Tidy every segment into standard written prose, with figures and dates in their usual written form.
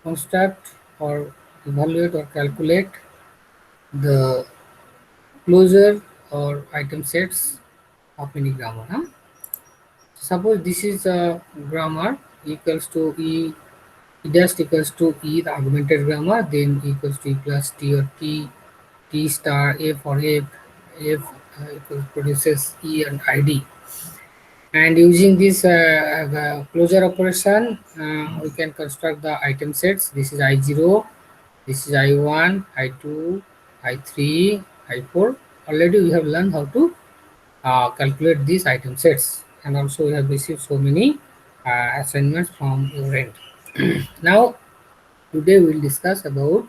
construct or evaluate or calculate the closure or item sets of any grammar. Huh? Suppose this is a grammar equals to e dash equals to e, the augmented grammar, then equals to e plus t or t star a for f equals produces e and id. And using this closure operation, we can construct the item sets. This is I0, this is I1, I2, I3, I4. Already we have learned how to calculate these item sets, and also we have received so many assignments from your end. Now, today we will discuss about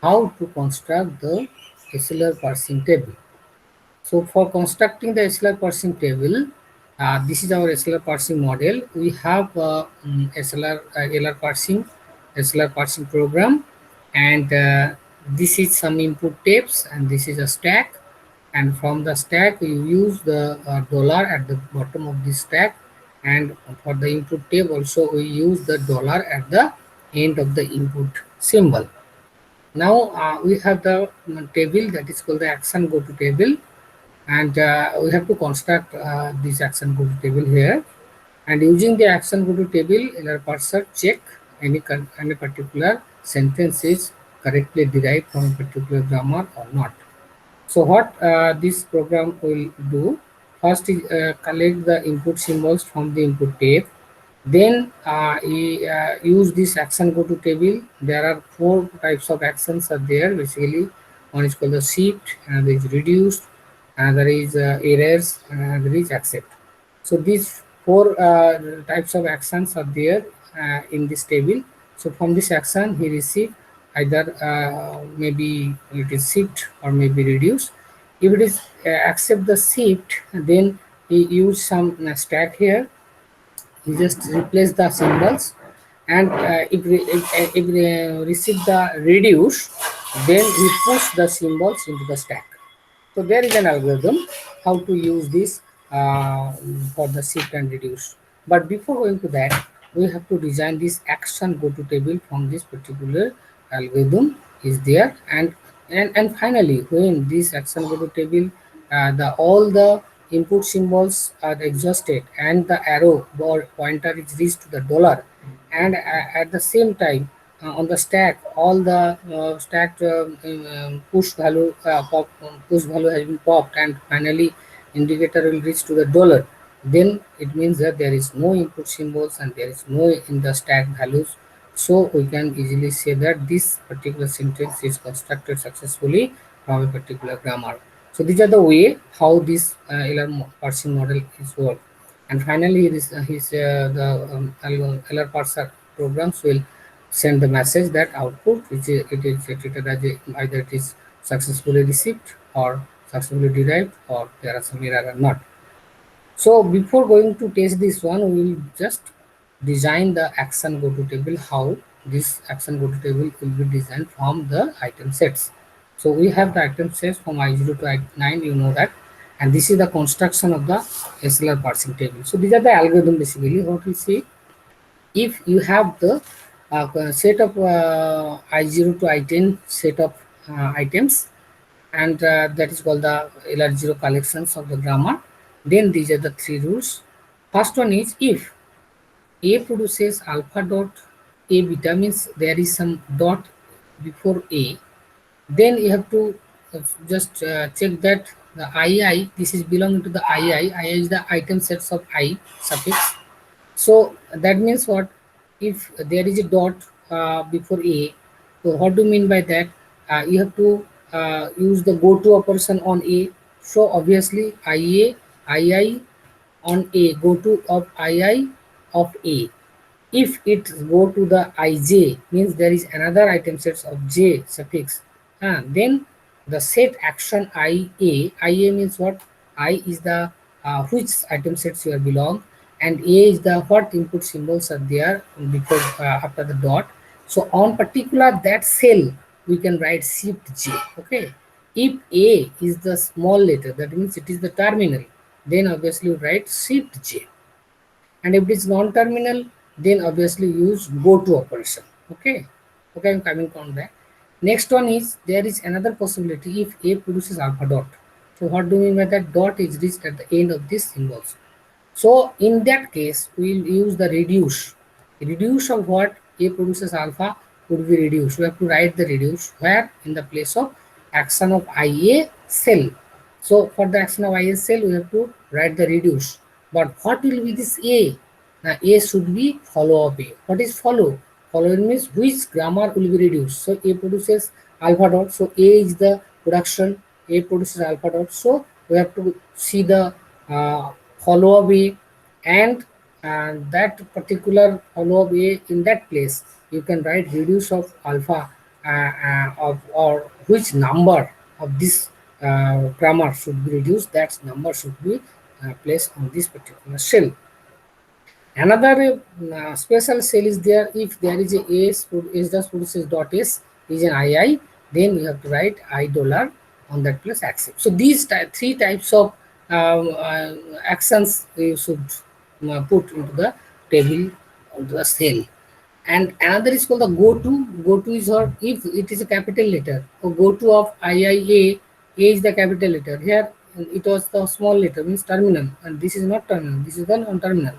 how to construct the SLR parsing table. So for constructing the SLR parsing table, this is our SLR parsing model. We have LR parsing, SLR parsing program, and this is some input tapes, and this is a stack. And from the stack, we use the dollar at the bottom of the stack, and for the input tape also we use the dollar at the end of the input symbol. Now we have the table that is called the action go to table, and we have to construct this action go to table here. And using the action go to table, LR parser check any particular sentence is correctly derived from a particular grammar or not. So what this program will do, first is collect the input symbols from the input tape, then use this action go to table. There are four types of actions are there basically. One is called the shift, another is reduced, another is errors, and another is accept. So these four types of actions are there in this table. So from this action he receive either maybe it is shift or maybe reduce. If it is accept the shift, then he use some stack here. He just replace the symbols, and if we receive the reduce, then we push the symbols into the stack. So there is an algorithm how to use this for the shift and reduce. But before going to that, we have to design this action go to table from this particular algorithm is there. And finally, when this action go to table, the all the input symbols are exhausted and the arrow or pointer is reached to the dollar, and at the same time on the stack all the stacked push value has been popped, and finally indicator will reach to the dollar, then it means that there is no input symbols and there is no in the stack values. So we can easily say that this particular sentence is constructed successfully from a particular grammar. So these are the way how this LR parsing model is work. And finally, the LR parser programs will send the message that output which it is treated as either it is successfully received or successfully derived, or there are some error or not. So before going to test this one, we will just design the action go to table, how this action go to table will be designed from the item sets. So we have the item sets from I0 to I9, you know that, and this is the construction of the SLR parsing table. So these are the algorithm basically. What we see, if you have the set of I0 to I10 set of items, and that is called the LR0 collections of the grammar, then these are the three rules. First one is, if A produces alpha dot A beta, means there is some dot before A, then you have to just check that the II, this is belonging to the II is the item sets of I suffix. So that means what? If there is a dot before A, so what do you mean by that? You have to use the go to operation on A. So obviously II on A, go to of II of A. If it go to the ij, means there is another item sets of j suffix, then the set action ia means what? I is the which item sets you are belong, and a is the what input symbols are there before after the dot. So on particular that cell we can write shift j. Okay, if a is the small letter, that means it is the terminal, then obviously you write shift j. And if it is non-terminal, then obviously use go to operation. Okay, Okay, I'm coming on back. Next one is there is another possibility if A produces alpha dot. So what do we mean by that? Dot is reached at the end of this symbols. So in that case, we'll use the reduce. Reduce of what A produces alpha would be reduced. We have to write the reduce where in the place of action of IA cell. So for the action of IA cell, we have to write the reduce. But what will be this A? Now A should be follow of A. What is follow? Follow means which grammar will be reduced. So A produces alpha dot. So A is the production. A produces alpha dot. So we have to see the follow of A, and that particular follow of A in that place you can write reduce of alpha of or which number of this grammar should be reduced, that number should be placed on this particular cell. Another special cell is there if there is a s dash produces dot s is an II, then you have to write I dollar on that place accept. So these three types of actions you should put into the table of the cell. And another is called the go to. Go to is or if it is a capital letter. So go to of IIA, A is the capital letter. Here it was the small letter means terminal, and this is not terminal. This is the non-terminal.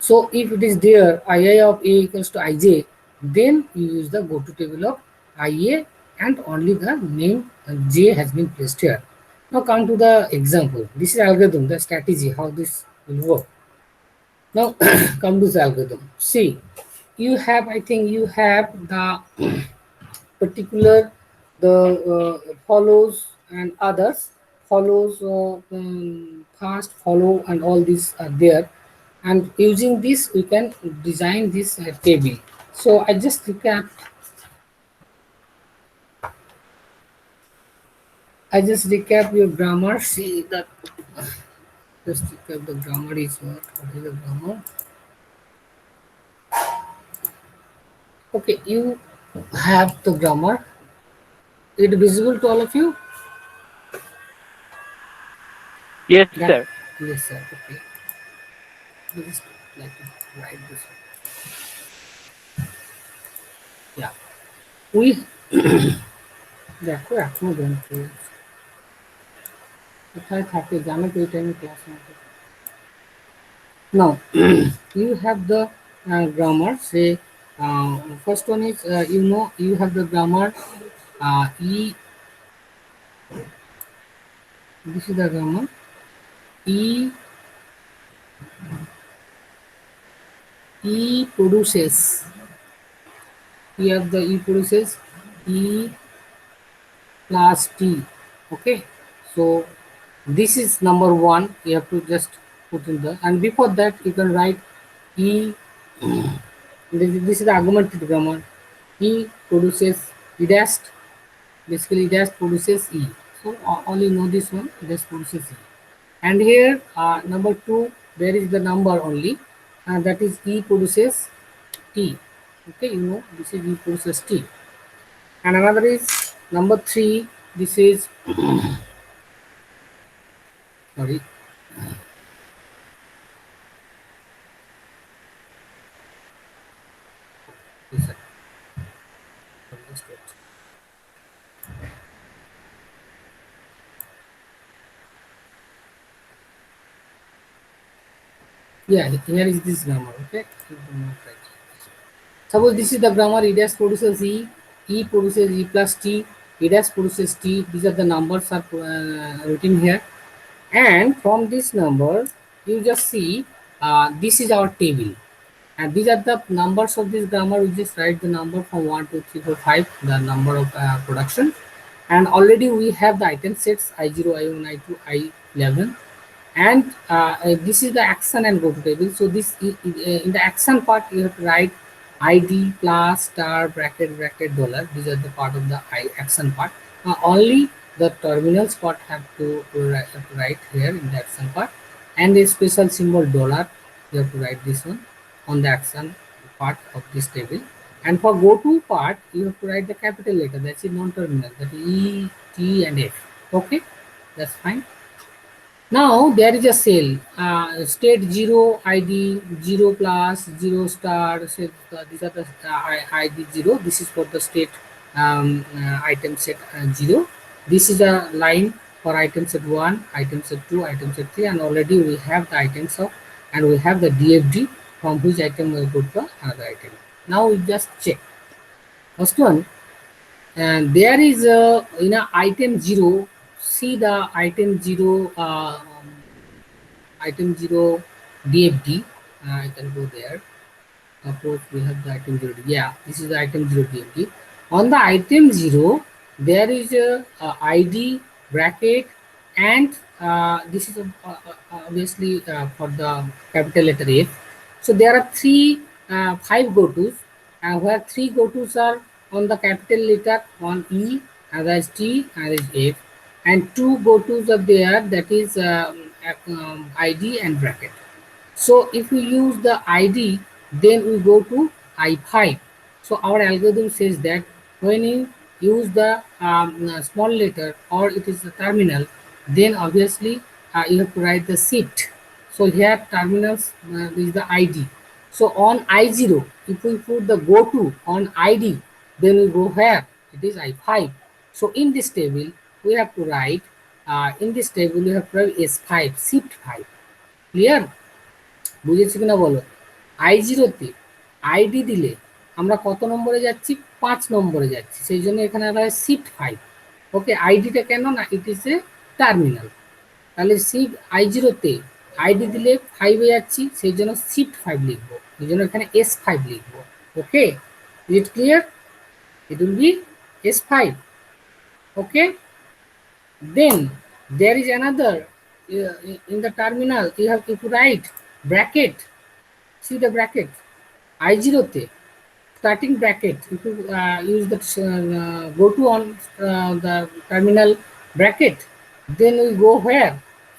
So if it is there II of A equals to Ij, then you use the go to table of IA and only the name J has been placed here. Now come to the example. This is algorithm, the strategy, how this will work. Now come to the algorithm. See, you have, I think you have the particular the follows and others, follows fast follow and all these are there, and using this we can design this table. So I just recap your grammar. See that, just recap the grammar is what is the grammar. Okay, you have the grammar. It visible to all of you? Yes, Yeah. sir. Yes, sir. Okay. I just like to write this. Yeah. We দেখো এখনো join করে কোথায় থাকে জানো তো এই টাইমে class আমাদের now you have the grammar say first one is you know you have the grammar e this is the grammar e e produces we have the e produces e plus t. Okay, so this is number one, you have to just put in the, and before that you can write e this is the augmented grammar. E produces e dash, basically dash produces e, so only know this one, dash produces e. And here number two there is the number only, that is e produces t. Okay, you know this is e produces t. And another is number three, this is sorry, this is- sorry, just wait. Yeah, here is this grammar. Okay, suppose this is the grammar, e dash produces e, e produces e plus t, e dash produces t. These are the numbers are written here, and from this number you just see this is our table, and these are the numbers of this grammar. We just write the number from 1 2 3 4 5, the number of production, and already we have the item sets I0 I1 I2 I11, and this is the action and go to table. So this in the action part you have to write id plus star bracket bracket dollar. These are the part of the action part. Only the terminals part have to write here in the action part, and a special symbol dollar you have to write this one on the action part of this table. And for go to part you have to write the capital letter, that's a non-terminal, that is e t and f. Okay, that's fine. Now there is a cell, state 0 ID 0 plus 0 star. So these are the ID 0. This is for the state item set 0. This is a line for item set 1, item set 2, item set 3, and already we have the items of, and we have the DFD from which item will go to another item. Now we just check. First one, and there is a in a item 0. See the item 0. Item 0 DFD. I can go there. Of course, we have the item 0. Yeah, this is the item 0 DFD. On the item 0, there is a ID bracket, and this is obviously for the capital letter F. So there are five go tos, where three go tos are on the capital letter, on E, other is T, and is F, and two go tos are there, that is ID and bracket. So if we use the ID, then we go to I5. So our algorithm says that when you use the small letter or it is the terminal, then obviously you have to write the shift. So here terminals is the ID. So on I0, if we put the go to on ID, then we go where? It is I5. So in this table, we have to write, in this table, we have to write S5, shift 5. Clear? বুঝেছি কিনা বলো? I0 তে ID দিলে আমরা কত নম্বরে যাচ্ছি? 5 নম্বরে যাচ্ছি, সেই জন্য এখানে রয়েছে শিফট 5। ওকে, আইডিটা কেন না, ইট ইজ এ টার্মিনাল, তাহলে শিফট I0 তে আইডি দিলে 5 এ যাচ্ছি, সেই জন্য শিফট 5 লিখবো, এই জন্য এখানে S5 লিখবো। Okay, is it clear? It will be S5। Okay, then there is another, in the terminal you have to write bracket. See the bracket I0 te starting bracket, if you use the go to on the terminal bracket, then we go where?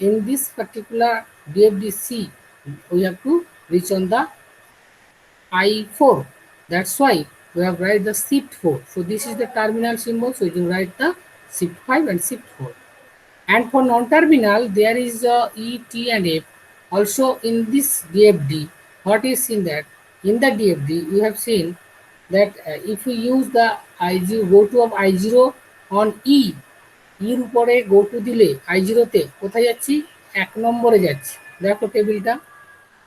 In this particular DFDC we have to reach on the I4. That's why we have write the shift 4. So this is the terminal symbol, so you can write the shift 5 and shift 4. And for non-terminal, there is E, T, and F. Also in this DFD, what is in that? In the DFD, you have seen that if we use the I0 go to of I0 on E, এর উপরে go to দিলে I0 তে কোথায় যাচ্ছি? 1 নম্বরে যাচ্ছি। দেখো টেবিলটা,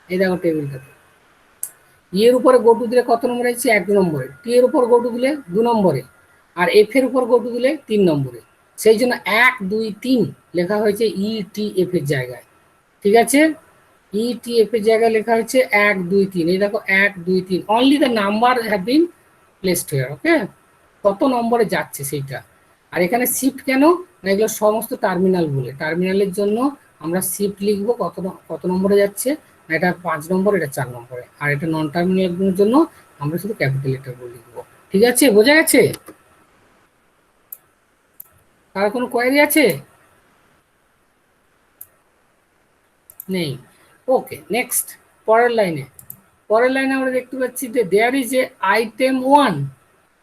এই দেখো টেবিলটাতে এর উপরে go to দিলে কত নম্বরে যাচ্ছি? 1 নম্বরে। টি এর উপর go to দিলে 2 নম্বরে, আর এফ এর উপর go to দিলে 3 নম্বরে। সেই জন্য 1 2 3 লেখা হয়েছে ইটিএফ এর জায়গায়। ঠিক আছে, ইটিএফ এর জায়গায় লেখা হচ্ছে 1 2 3। এই দেখো 1 2 3, only the number have been placed here. Okay, কত নম্বরে যাচ্ছে সেইটা। আর এখানে শিফট কেন না, এগুলো সমস্ত টার্মিনাল বলে, টার্মিনালের জন্য আমরা শিফট লিখবো কত কত নম্বরে যাচ্ছে, এটা 5 নম্বর, এটা 4 নম্বরে, আর এটা নন টার্মিনালের জন্য আমরা শুধু ক্যাপিটাল লেটার লিখবো। ঠিক আছে, বোঝা গেছে? আর কোনো কোয়েরি আছে? নেই? ওকে, নেক্সট পরের লাইনে আমরা দেখতে পাচ্ছি যে there is a item 1।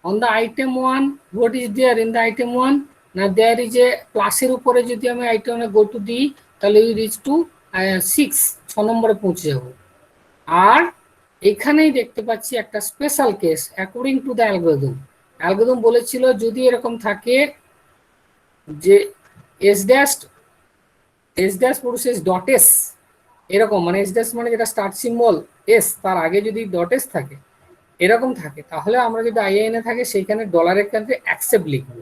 On the item 1, what is there in the item 1? না, দেয়ার ইজ এ প্লাসের উপরে যদি আমি আইটেমে গো টু দিই, তাহলে উই রিচ টু 6 নম্বরে পৌঁছে যাব। আর এখানেই দেখতে পাচ্ছি একটা special case according to the algorithm বলেছিল যদি এরকম থাকে যে S dash process dot S, এরকম মানে এস ড্যাশ মানে যেটা স্টার্ট সিম্বল এস, তার আগে যদি ডট এস থাকে, এরকম থাকে, তাহলে আমরা যদি আইএনএ থাকে সেইখানে ডলারের ক্ষেত্রে অ্যাকসেপ্ট লিখব।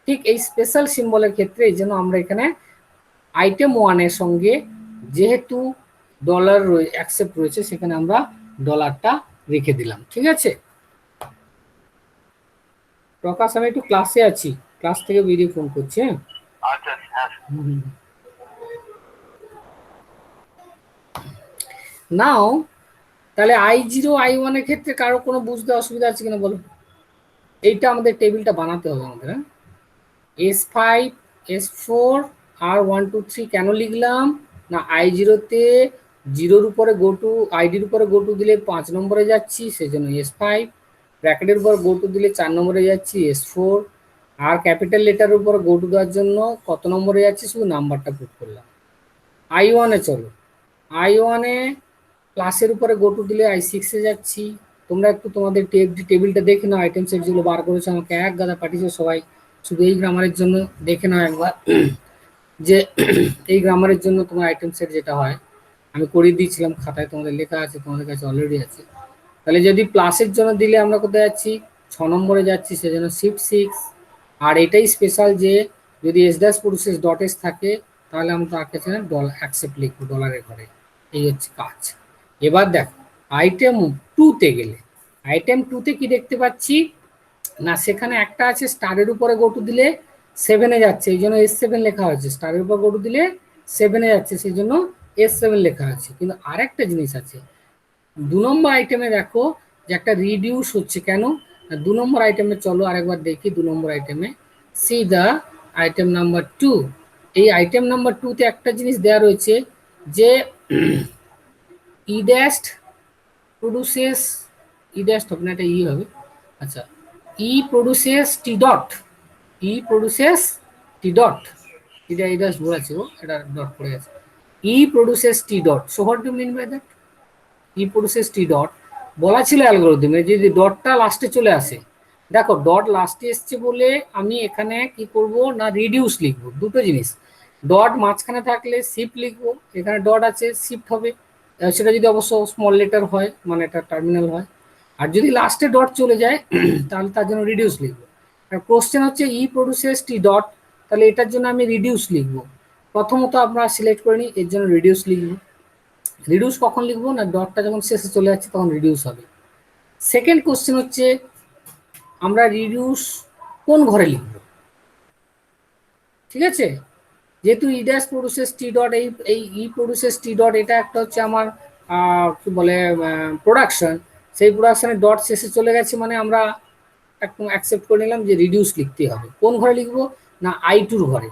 ঠিক এই স্পেশাল সিম্বলের ক্ষেত্রে এই জন্য আমরা এখানে আইটেম 1 এর সঙ্গে যেহেতু ডলার অ্যাকসেপ্ট রয়েছে, সেখানে আমরা ডলারটা রেখে দিলাম। ঠিক আছে প্রকাশ, আমি একটু ক্লাসে আছি, ক্লাস থেকে বেরিয়ে ফোন করছি। আচ্ছা, নাও তাহলে I0 I1 এর ক্ষেত্রে কারো কোনো বুঝতে অসুবিধা আছে কিনা বলো? এইটা আমাদের টেবিলটা বানাতে হবে আমাদের। S5 S4 আর 1 2 3 কেন লিখলাম না, I0 তে 0-র উপরে গো টু, আইডির উপরে গো টু দিলে 5 নম্বরে যাচ্ছি, সেজন্য S5, ব্র্যাকেটের উপর গো টু দিলে 4 নম্বরে যাচ্ছি S4, আর ক্যাপিটাল লেটারের উপর গো টু দেওয়ার জন্য কত নম্বরে যাচ্ছি শুধু নাম্বারটা পুট করলাম। I1-এ চলো, I1-এ ক্লাসের উপরে গো টু দিলে I6-এ যাচ্ছি। তোমরা একটু তোমাদের টেবিলটা দেখে নাও, আইটেম সেট যেগুলো বার করেছো আমাকে এক গাদা পাঠিয়েছো সবাই, শুধু এই গ্রামারের জন্য দেখে নাও একবার যে এই গ্রামারের জন্য তোমার আইটেম সেট যেটা হয় আমি করিয়ে দিয়েছিলাম খাতায়, তোমাদের লেখা আছে, তোমাদের কাছে অলরেডি আছে। তাহলে যদি প্লাসের জন্য দিলে আমরা কোথায় যাচ্ছি, 6 নম্বরে যাচ্ছি, সেজন্য শিফট 6। আর এটাই স্পেশাল যে যদি S dash process dot S থাকে তাহলে আমরা তার কাছে ডলার অ্যাকসেপ্ট লিখবো ডলারের ঘরে। এই হচ্ছে কাজ। এবার দেখো আইটেম 2-তে গেলে, আইটেম 2-তে কি দেখতে পাচ্ছি না, সেখানে একটা আছে স্টারের উপরে গো টু দিলে 7-এ যাচ্ছে, এই জন্য S7 লেখা হয়েছে। স্টারের উপর গো টু দিলে 7-এ যাচ্ছে, সেই জন্য S7 লেখা আছে। কিন্তু আরেকটা জিনিস আছে, 2 নম্বর আইটেমে দেখো যে একটা রিডিউস হচ্ছে কেন। 2 নম্বর আইটেমে চলো আরেকবার দেখি। 2 নম্বর আইটেমে সি দ্য আইটেম নাম্বার 2। এই আইটেম নাম্বার 2-তে একটা জিনিস দেওয়া রয়েছে যে ই ড্যাশ প্রডিউসেস, ই ড্যাশ হবে না, এটা ই হবে। আচ্ছা, ই প্রডিউসেস টি ডট, ই প্রডিউসেস টি ডট, এটা এই ড্যাশ ভুল আছে, ও এটা ডট পড়ে গেছে। E produces T dot, so what do mean by that? E produces T dot বলা ছিল অ্যালগরিদমে যদি ডটটা লাস্টে চলে আসে। দেখো ডট লাস্টে এসছে বলে আমি এখানে কি করব না রিডিউস লিখবো, দুটো জিনিস। ডট মাঝখানে থাকলে শিফট লিখবো, এখানে ডট আছে শিফট হবে, সেটা যদি অবশ্য স্মল লেটার হয় মানে এটা টার্মিনাল হয়। আর যদি লাস্টে ডট চলে যায় তাহলে তার জন্য রিডিউস লিখবো। আর কোশ্চেন হচ্ছে ই প্রডিউসেস টি ডট, তাহলে এটার জন্য আমি রিডিউস লিখবো। প্রথমত আমরা সিলেক্ট করে নিই, এর জন্য রিডিউস লিখবো। রিডিউস কখন লিখবো না, ডটটা যখন শেষে চলে যাচ্ছে তখন রিডিউস হবে। সেকেন্ড কোশ্চেন হচ্ছে আমরা রিডিউস কোন ঘরে লিখবো, ঠিক আছে? যেহেতু ই ড্যাশ প্রডিউসেস টি ডট, এই ই প্রডিউসেস টি ডট এটা একটা হচ্ছে আমার কি বলে প্রোডাকশন, সেই প্রোডাকশনের ডট শেষে চলে গেছে মানে আমরা একদম অ্যাকসেপ্ট করে নিলাম যে রিডিউস লিখতে হবে। কোন ঘরে লিখবো না I2-র ঘরে,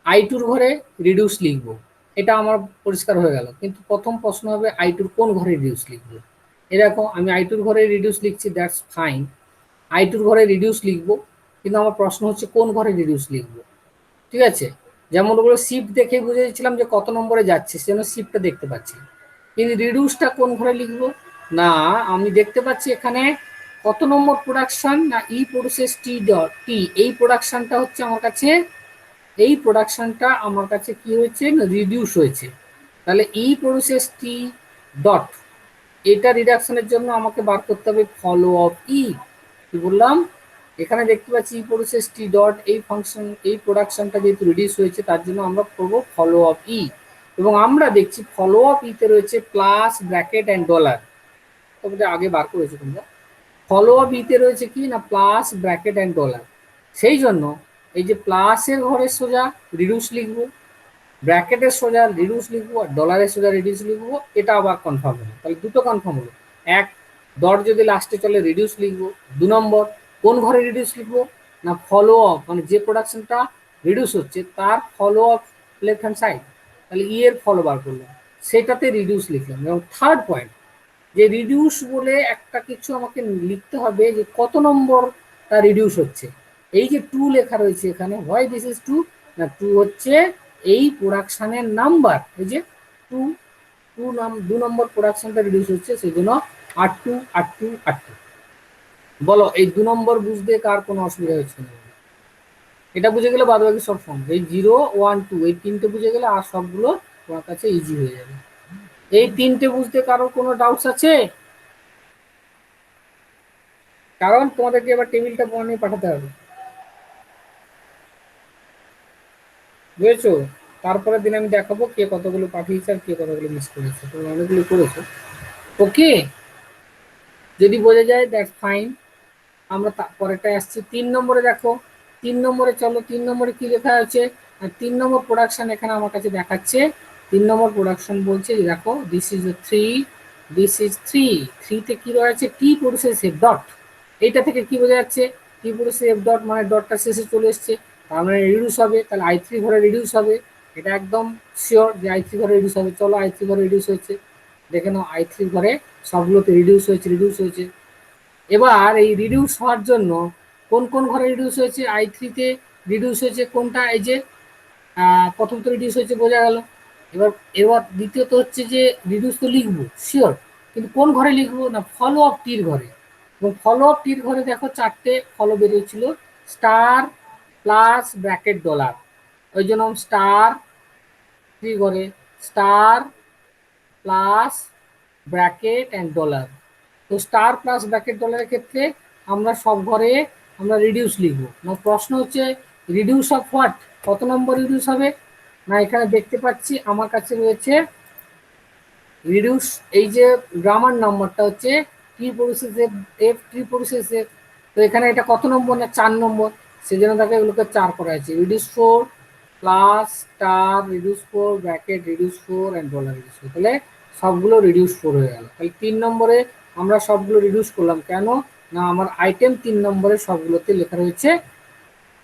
I2-র ঘরে রিডিউস লিখবো, এটা আমার পরিষ্কার হয়ে গেল। কিন্তু প্রথম প্রশ্ন হবে I2-র কোন ঘরে রিডিউস লিখবো। এ দেখো আমি I2-র ঘরে রিডিউস লিখছি, দ্যাটস ফাইন, I2-র ঘরে রিডিউস লিখবো। কিন্তু আমার প্রশ্ন হচ্ছে কোন ঘরে রিডিউস লিখবো, ঠিক আছে? যেমন ওগুলো শিফট দেখে বুঝে দিচ্ছিলাম যে কত নম্বরে যাচ্ছে, সেজন্য শিফটটা দেখতে পাচ্ছি। কিন্তু রিডিউসটা কোন ঘরে লিখবো না, আমি দেখতে পাচ্ছি এখানে কত নম্বর প্রোডাকশন না ই প্রডিউসেস টি ডট টি, এই প্রোডাকশনটা হচ্ছে আমার কাছে, এই প্রোডাকশনটা আমার কাছে কি হয়েছে না রিডিউস হয়েছে। তাহলে ই প্রডিউসেস টি ডট, এটা রিডাকশনের জন্য আমাকে বার করতে হবে ফলো অফ ই। কি বললাম, এখানে দেখতে পাচ্ছি ই প্রডিউসেস টি ডট, এই ফাংশন এই প্রোডাকশনটা যেহেতু রিডিউস হয়েছে তার জন্য আমরা করবো ফলো অফ ই। এবং আমরা দেখছি ফলো অফ ইতে রয়েছে প্লাস ব্র্যাকেট অ্যান্ড ডলার, তবে আগে বার করেছে তোমরা। ফলো অফ ইতে রয়েছে কি না প্লাস ব্র্যাকেট অ্যান্ড ডলার, সেই জন্য এই যে প্লাসের ঘরে সোজা রিডিউস লিখবো, ব্র্যাকেটের সোজা রিডিউস লিখবো, আর ডলারের সোজা রিডিউস লিখবো, এটা আবার কনফার্ম হলো। তাহলে দুটো কনফার্ম হলো, এক ডট যদি লাস্টে চলে রিডিউস লিখবো, 2 নম্বর কোন ঘরে রিডিউস লিখবো না ফলো অফ, মানে যে প্রোডাকশনটা রিডিউস হচ্ছে তার follow of left hand side, তাহলে ই এর ফলো বার করলাম, সেটাতে রিডিউস লিখলাম। এবং থার্ড পয়েন্ট যে রিডিউস বলে একটা কিছু আমাকে লিখতে হবে যে কত নম্বর তা রিডিউস হচ্ছে। এই যে 2 লেখা রয়েছে এখানে, হোয়াই দিস ইজ 2 না 2 হচ্ছে এই প্রোডাকশনের নাম্বার, এই যে 2, 2 নম্বর প্রোডাকশনটা রিডিউস হচ্ছে, সেই জন্য R2 R2 R2। বলো এই 2 নম্বর বুঝতে কার কোনো অসুবিধা হচ্ছে না? এটা বুঝে গেলে বাদ বাকি সব ফর্ম, এই 0 1 2 এই তিনটে বুঝে গেলে আর সবগুলো তোমার কাছে ইজি হয়ে যাবে। এই তিনটে বুঝতে কারোর কোনো ডাউটস আছে? কারণ তোমাদেরকে এবার টেবিলটা বানিয়ে পাঠাতে হবে, বুঝেছো? তারপরের দিন আমি দেখাবো কে কতগুলো পাঠিয়েছে আর কে কতগুলো মিস করেছে, তোমরা অনেকগুলো করেছো। ওকে, যদি বোঝা যায় দ্যাটস ফাইন। আমরা পরেরটায় আসছি 3 নম্বরে। দেখো 3 নম্বরে চলো, 3 নম্বরে কি লেখা আছে, 3 নম্বর প্রোডাকশন এখানে আমার কাছে দেখাচ্ছে। 3 নম্বর প্রোডাকশন বলছে যে দেখো দিস ইজ 3, দিস ইজ 3তে কি রয়েছে টি প্রডিউসেস এফ ডট, এইটা থেকে কি বোঝা যাচ্ছে টি প্রডিউসেস এফ ডট মানে ডটটা শেষে চলে এসছে, তার মানে রিডিউস হবে, তাহলে I3 ঘরে রিডিউস হবে, এটা একদম শিওর যে I3 ঘরে রিডিউস হবে। চলো I3 ঘরে রিডিউস হয়েছে, দেখে নাও I3 ঘরে সবগুলোতে রিডিউস হয়েছে, রিডিউস হয়েছে। এবার এই রিডিউস হওয়ার জন্য কোন কোন ঘরে রিডিউস হয়েছে, I3-তে রিডিউস হয়েছে কোনটা, এই যে প্রথম তো রিডিউস হয়েছে বোঝা গেল, এবার এবার দ্বিতীয়ত হচ্ছে যে রিডিউস তো লিখবো শিওর, কিন্তু কোন ঘরে লিখবো না ফলো অফ টির ঘরে। এবং ফলো অফ টির ঘরে দেখো চারটে ফলো বেরিয়েছিল, স্টার প্লাস ব্র্যাকেট ডলার, ওই জন্য স্টার টির ঘরে star plus bracket and dollar. তো স্টার প্লাস ব্র্যাকেট ডলারের ক্ষেত্রে আমরা সব ঘরে আমরা রিডিউস লিখবো না। প্রশ্ন হচ্ছে রিডিউস অফ হোয়াট, কত নম্বর রিডিউস হবে না। এখানে দেখতে পাচ্ছি আমার কাছে রয়েছে রিডিউস, এই যে গ্রামার নাম্বারটা হচ্ছে T process F T process F. তো এখানে এটা কত নম্বর না 4 নম্বর, সেজন্য তাকে এগুলোকে 4 করা হয়েছে। Reduce 4 plus star reduce 4 bracket reduce 4 and dollar reduce 4, তাহলে সবগুলো রিডিউস 4 হয়ে গেল। তাহলে 3 নম্বরে আমরা সবগুলো রিডিউস করলাম, কেন না আমার আইটেম 3 নম্বরে সবগুলোতে লেখা রয়েছে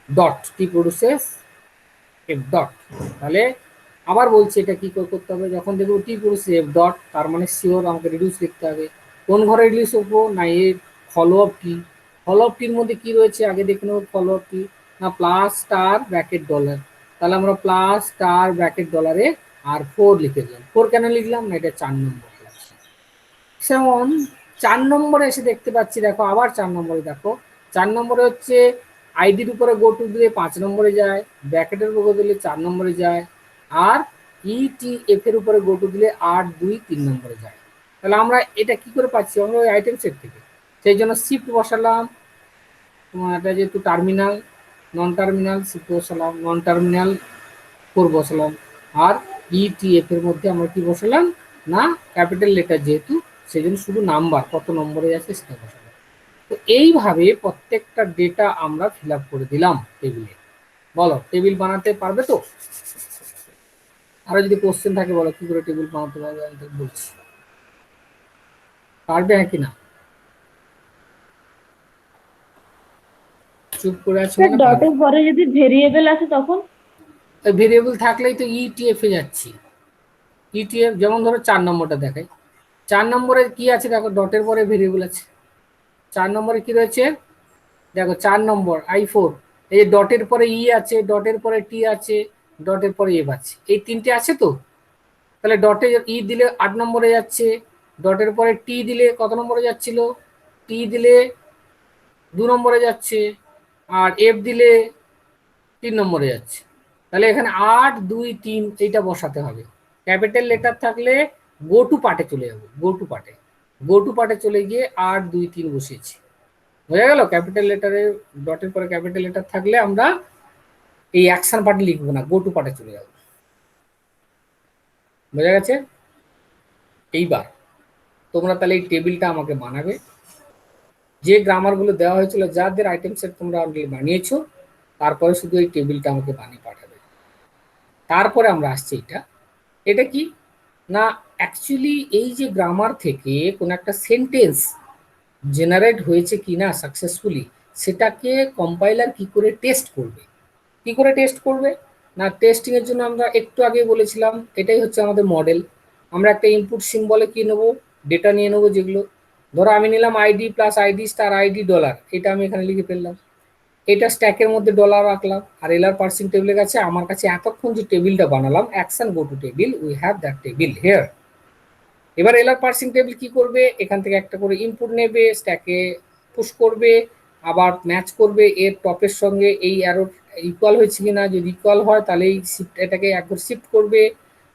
dot T process F dot. তাহলে আবার বলছি এটা কি করতে হবে, যখন দেখবো টি প্রসেস এফ ডট তার মানে শিওর আমাকে রিডিউস লিখতে হবে। কোন ঘরে রিডিউস করবো না এর follow of T. Follow of টির মধ্যে কি রয়েছে আগে দেখে নেবো, ফলো অফ টি না প্লাস স্টার ব্র্যাকেট ডলার। তাহলে আমরা প্লাস স্টার ব্র্যাকেট ডলারে আর 4 লিখে দিলাম। 4 কেন লিখলাম না, এটা 4 নম্বর। যেমন 4 নম্বরে এসে দেখতে পাচ্ছি, দেখো আবার 4 নম্বরে দেখো 4 নম্বরে হচ্ছে আইডির উপরে গো টু দিলে 5 নম্বরে যায়, ব্র্যাকেটের উপরে দিলে 4 নম্বরে যায়, আর ইটিএফ এর উপরে গো টু দিলে 8 2 3 নম্বরে যায়। তাহলে আমরা এটা কি করে পাচ্ছি, আমরা ওই আইটেম সেট থেকে। সেই জন্য শিফট বসালাম, তোমার এটা যেহেতু টার্মিনাল নন টার্মিনাল শিফট বসালাম, নন টার্মিনাল 4 বসালাম, আর ইটিএফ এর মধ্যে আমরা কি বসালাম না ক্যাপিটাল লেটার যেহেতু সেই জন্য শুধু নাম্বার কত নম্বরে আছে সেটা বসালাম। তো এইভাবে প্রত্যেকটা ডেটা আমরা ফিল আপ করে দিলাম টেবিলে। বলো টেবিল বানাতে পারবে তো? আরো যদি কোশ্চেন থাকে বলো কি করে টেবিল বানাতে পারবে, আমি তো বলছি পারবে হ্যাঁ কি না? চুপ করে আছে স্যার মানে পারবে। ডটের পরে যদি ভেরিয়েবল আছে তখন? ভেরিয়েবল থাকলেই তো ইটিএফ এ যাচ্ছি। ইটিএফ যেমন ধরো 4 নম্বরটা দেখাই, 4 নম্বরে কি আছে দেখো, ডটের পরে ভেরিয়েবল আছে। 4 নম্বরে কি রয়েছে দেখো, 4 নম্বর i4, এই ডটের পরে ই আছে, ডটের পরে টি আছে, ডটের পরে এফ আছে, এই তিনটে আছে তো। তাহলে ডটে ই দিলে 8 নম্বরে যাচ্ছে, ডটের পরে টি দিলে কত নম্বরে যাচ্ছিল, টি দিলে 2 নম্বরে যাচ্ছে, আর এফ দিলে 3 নম্বরে যাচ্ছে। তাহলে এখানে 8 2 3 এইটা বসাতে হবে। ক্যাপিটাল লেটার থাকলে গো টু পার্টে চলে যাবো, গো টু পার্টে, গো টু পার্টে চলে গিয়ে 8 2 3 বসিয়েছি। বোঝা গেল? ক্যাপিটাল লেটারে ডটের পরে ক্যাপিটাল লেটার থাকলে আমরা এই অ্যাকশন পার্টে লিখবো না, গো টু পার্টে চলে যাবো। বোঝা গেছে? এইবার তোমরা তাহলে এই টেবিলটা আমাকে বানাবে, যে গ্রামারগুলো দেওয়া হয়েছিল যাদের আইটেম সেট তোমরা অলরেডি বানিয়েছো, তারপরে শুধু এই টেবিলটা আমাকে বানিয়ে পাঠাবে। তারপরে আমরা আসছি এটা, এটা কি না অ্যাকচুয়ালি এই যে গ্রামার থেকে কোনো একটা সেন্টেন্স জেনারেট হয়েছে কি না সাকসেসফুলি, সেটাকে কম্পাইলার কি করে টেস্ট করবে। কি করে টেস্ট করবে না, টেস্টিং এর জন্য আমরা একটু আগে বলেছিলাম এটাই হচ্ছে আমাদের মডেল। আমরা একটা ইনপুট সিম্বলে কি নেবো, ডেটা নিয়ে নেবো, যেগুলো ধরো আমি নিলাম ID plus ID star ID dollar, এটা আমি এখানে লিখে ফেললাম, এটা স্ট্যাকের মধ্যে ডলার রাখলাম, আর এলার পার্সিং টেবিলের কাছে আমার কাছে এতক্ষণ যে টেবিলটা বানালাম action go to table, we have that table here. এবার এলার পার্সিং টেবিল কি করবে, এখান থেকে একটা করে ইনপুট নেবে, স্ট্যাকে পুশ করবে, আবার ম্যাচ করবে এর টপের সঙ্গে এই অ্যারো ইকুয়াল হয়েছে কিনা, যদি ইকুয়াল হয় তাহলে এই শিফট এটাকে একবার শিফট করবে,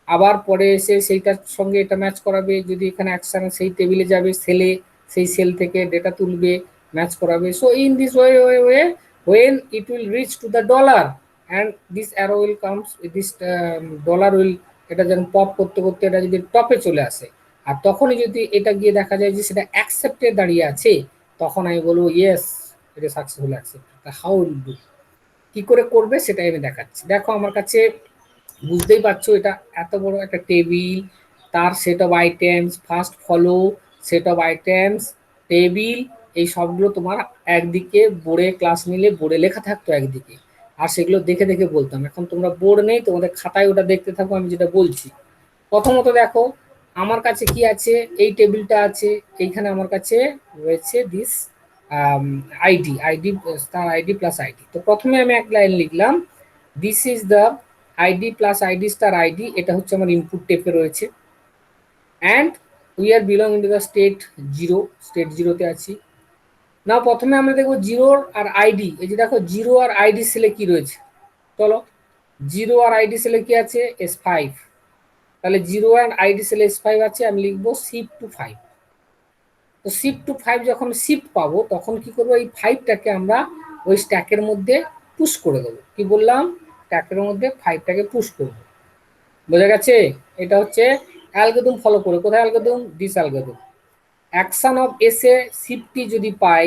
আবার পরে এসে সেইটার সঙ্গে এটা ম্যাচ করাবে, যদি এখানে অ্যাকশন সেই টেবিলে যাবে সেলে, সেই সেল থেকে ডেটা তুলবে ম্যাচ করাবে। So in this way when it will reach to the dollar and this arrow will comes, this dollar will, এটা যেন পপ করতে করতে এটা যদি টপে চলে আসে, আর তখনই যদি এটা গিয়ে দেখা যায় যে সেটা অ্যাকসেপ্টে দাঁড়িয়ে আছে, তখন আমি বলবো ইয়েস এটা successful accept. How will do, কি করে করবে সেটাই আমি দেখাচ্ছি। দেখো আমার কাছে বুঝতেই পারছো এটা এত বড় একটা টেবিল, তার set of items, first follow, set of items, table, এই সবগুলো তোমার একদিকে বোর্ডে ক্লাস নিলে বোর্ডে লেখা থাকতো একদিকে, আর সেগুলো দেখে দেখে বলতাম। এখন তোমরা বোর্ড নেই, তোমাদের খাতায় ওটা দেখতে থাকো আমি যেটা বলছি। প্রথমত দেখো আমার কাছে কি আছে, এই টেবিলটা আছে, এইখানে আমার কাছে রয়েছে দিস আইডি, আইডি তার আইডি প্লাস আইডি। তো প্রথমে আমি এক লাইন লিখলাম, this is the ID plus ID star ID, এটা হচ্ছে আমার ইনপুট টেপে রয়েছে। And we are belong in to the state zero, state জিরোতে আছি। না প্রথমে আমরা দেখবো জিরোর আর আইডি, এই যে দেখো জিরো আর আইডি সেলে কি রয়েছে, চলো জিরো আর আইডি সেলে কি আছে, S5। তাহলে জিরো অ্যান্ড আইডি সেলে S5 আছে, আমি লিখবো শিফট টু 5। তো শিফট টু 5 যখন শিফট পাবো তখন কি করবো, এই 5টাকে আমরা ওই স্ট্যাকের মধ্যে পুশ করে দেবো। কি বললাম, স্ট্যাকের মধ্যে 5টাকে পুশ করবো। বোঝা গেছে? এটা হচ্ছে অ্যালগরিদম ফলো করে। কোথায় algorithm, this algorithm. Action of s a shift যদি পাই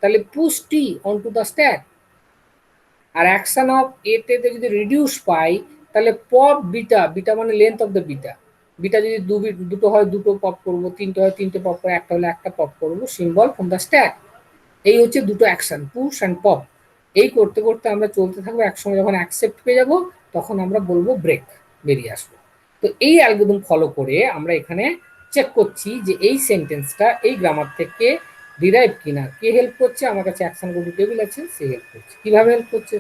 তাহলে push t on to the stack. আর অ্যাকশন অফ এতে যদি রিডিউস পাই তাহলে পপ বিটা, বিটা মানে length of the beta, beta যদি দুটো হয় দুটো পপ করবো, তিনটে হয় তিনটে পপ করবো, একটা হলে একটা পপ করবো, সিম্বল ফ্রম দ্য স্ট্যাক। এই হচ্ছে দুটো অ্যাকশন, পুশ অ্যান্ড পপ। এই করতে করতে আমরা চলতে থাকবো, একসঙ্গে যখন অ্যাকসেপ্ট পেয়ে যাবো তখন আমরা বলবো ব্রেক, বেরিয়ে আসবো। তো এই অ্যালগরিদম ফলো করে আমরা এখানে চেক করছি যে এই সেন্টেন্সটা এই গ্রামার থেকে ডিরাইভ কিনা। কে হেল্প করছে, আমার কাছে অ্যাকশন গো টু টেবিল আছে, সে হেল্প করছে। কিভাবে হেল্প করছে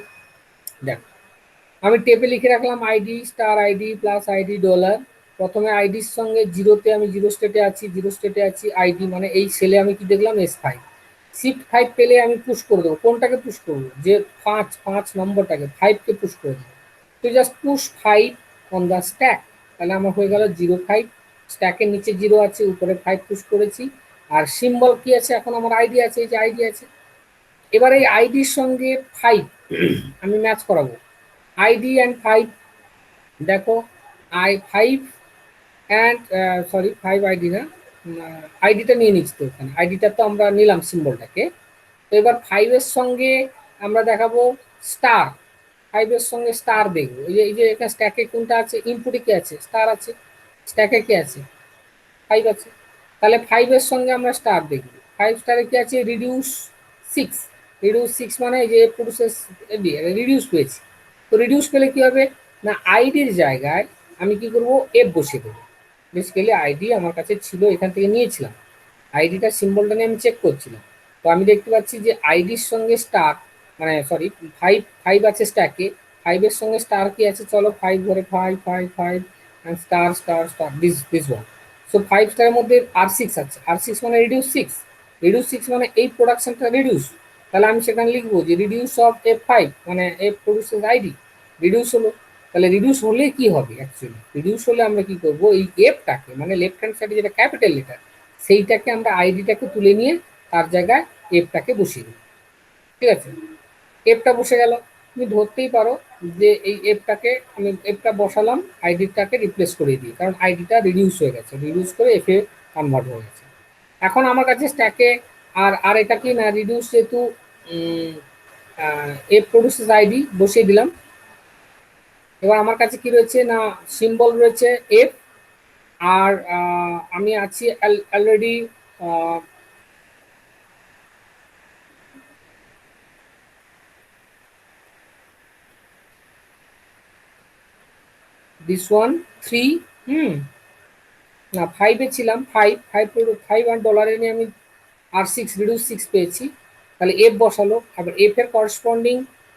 দেখো, আমি টেপে লিখে রাখলাম ID star ID plus ID dollar. প্রথমে আইডির সঙ্গে জিরোতে, আমি জিরো স্টেটে আছি, জিরো স্টেটে আছি, আইডি মানে এই সেলে আমি কি দেখলাম, S5। শিফট 5 পেলে আমি পুশ করে দেবো। কোনটাকে পুশ করবো, যে 5 নম্বরটাকে, 5কে পুশ করে দেবো। তো just push 5 on the stack. তাহলে আমার হয়ে গেল 0 5। স্ট্যাকের নিচে জিরো আছে, উপরে 5 পুশ করেছি। আর সিম্বল কি আছে, এখন আমার আইডি আছে, এই যে আইডি আছে। এবার এই আইডির সঙ্গে 5 আমি ম্যাচ করাবো। আইডি অ্যান্ড 5, দেখো I5 অ্যান্ড সরি 5 আইডি না, আইডিটা নিয়ে নিচ্ছি। তো এখানে আইডিটা তো আমরা নিলাম সিম্বলটাকে। তো এবার 5-এর সঙ্গে আমরা দেখাবো স্টার, 5-এর সঙ্গে স্টার দেখবো। এই যে এখানে স্ট্যাকে কোনটা আছে, ইনপুটে কি আছে, স্টার আছে। স্ট্যাকে কি আছে, 5 আছে। তাহলে 5-এর সঙ্গে আমরা স্টার দেখবো। 5 স্টারে কি আছে, রিডিউস 6। রিডিউস 6 মানে এই যে প্রসেস রিডিউস পেয়েছি। তো রিডিউস পেলে কি হবে না, আইডির জায়গায় আমি কি করব, এফ বসিয়ে দেবো। বেসিক্যালি আইডি আমার কাছে ছিল, এখান থেকে নিয়েছিলাম। আইডিটা সিম্বলটা নিয়ে আমি চেক করছিলাম। তো আমি দেখতে পাচ্ছি যে আইডির সঙ্গে স্টার, মানে সরি 5 5 আছে স্ট্যাকে। 5-এর সঙ্গে স্টার কি আছে, চলো 5 ধরে 5 5 5 and star star star, this one. So 5 স্টারের মধ্যে R6 আছে, R6 মানে রিডিউস 6। রিডিউস 6 মানে এই প্রোডাকশনটা রিডিউস। তাহলে আমি সেখানে লিখবো যে রিডিউস অফ F5 মানে এফ প্রডিউসেস আইডি, রিডিউস হলো। তাহলে রিডিউস হলে কি হবে, অ্যাকচুয়ালি রিডিউস হলে আমরা কি করবো, এই এফটাকে মানে লেফট হ্যান্ড সাইডে যেটা ক্যাপিটাল লেটার, সেইটাকে আমরা আইডিটাকে তুলে নিয়ে তার জায়গায় এফটাকে বসিয়ে দিই। ঠিক আছে, এফটা বসে গেল। তুমি ধরতেই পারো যে এই এফটাকে আমি এফটা বসালাম, আইডিটাকে রিপ্লেস করে দিই, কারণ আইডিটা রিডিউস হয়ে গেছে, রিডিউস করে এফে কনভার্ট হয়ে গেছে। এখন আমার কাছে স্ট্যাকে আর আর এটা কি না, রিডিউস যেহেতু এফ প্রডিউসেস আইডি বসিয়ে দিলাম। এবার আমার কাছে কি রয়েছে না, সিম্বল রয়েছে এফ। আর আমি আছি অলরেডি দিস ওয়ান 3। না 5-এ ছিলাম, 5 5 5 আর ডলারে নিয়ে আমি R6 রিডিউস 6 পেয়েছি। তাহলে এফ বসালো। আবার এফ এর করসপন্ডিং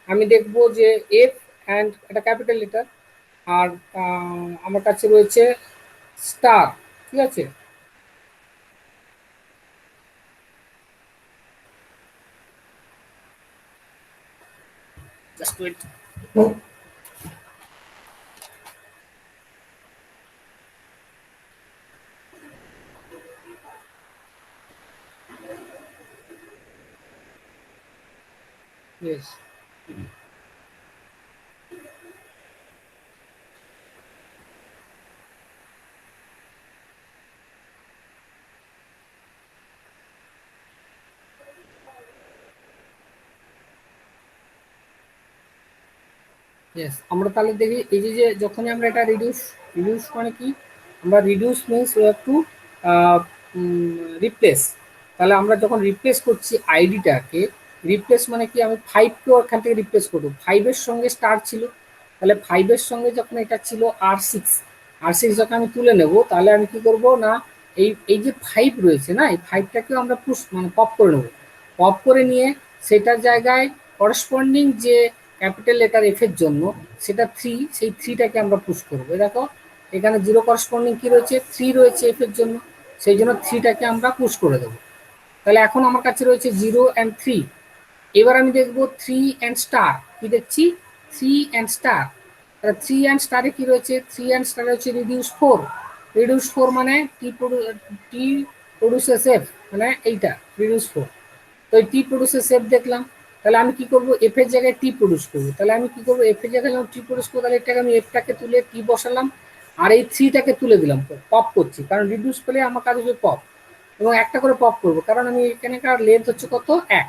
আমি দেখবো যে এফ অ্যান্ড এটা ক্যাপিটাল লেটার। আর আমার কাছে রয়েছে স্টার। ঠিক আছে, জাস্ট ওয়েট। Yes, yes. আমরা তাহলে দেখি এই যে যে যখনই আমরা এটা রিডিউস, রিডিউস মানে কি, আমরা reduce means we have to replace. তাহলে আমরা যখন রিপ্লেস করছি আইডিটাকে, রিপ্লেস মানে কি, আমি 5কেও এখান থেকে রিপ্লেস করবো। 5-এর সঙ্গে স্টার ছিল, তাহলে 5-এর সঙ্গে যখন এটা ছিল R6, R6 যখন আমি তুলে নেব তাহলে আমি কি করব না, এই এই যে 5 রয়েছে না, এই 5টাকেও আমরা পুশ মানে পপ করে নেব। পপ করে নিয়ে সেটার জায়গায় করসপন্ডিং যে ক্যাপিটাল লেটার এফ এর জন্য সেটা 3, সেই 3টাকে আমরা পুশ করবো। দেখো এখানে 0 করসপন্ডিং কি রয়েছে, 3 রয়েছে এফ এর জন্য, সেই জন্য 3টাকে আমরা পুশ করে দেবো। তাহলে এখন আমার কাছে রয়েছে 0 অ্যান্ড 3। এবার আমি দেখবো 3 অ্যান্ড স্টার, কি দেখছি 3 অ্যান্ড স্টার। তাহলে 3 অ্যান্ড স্টারে কি রয়েছে, 3 অ্যান্ড স্টারে হচ্ছে রিডিউস 4। রিডিউস 4 মানে টি প্রডিউসেস এফ, মানে এইটা রিডিউস 4। তো এই টি প্রডিউসেস এফ দেখলাম। তাহলে আমি কি করবো, এফ এর জায়গায় টি প্রডিউস করবো। তাহলে আমি কি করবো, এফ এর জায়গায় যখন টি প্রডিউস করবো, তাহলে এটাকে আমি এফটাকে তুলে টি বসালাম, আর এই 3টাকে তুলে দিলাম, পপ করছি, কারণ রিডিউস পেলে আমার কাজ হচ্ছে পপ, এবং একটা করে পপ করবো, কারণ আমি এখানকার লেন্থ হচ্ছে কত, 1।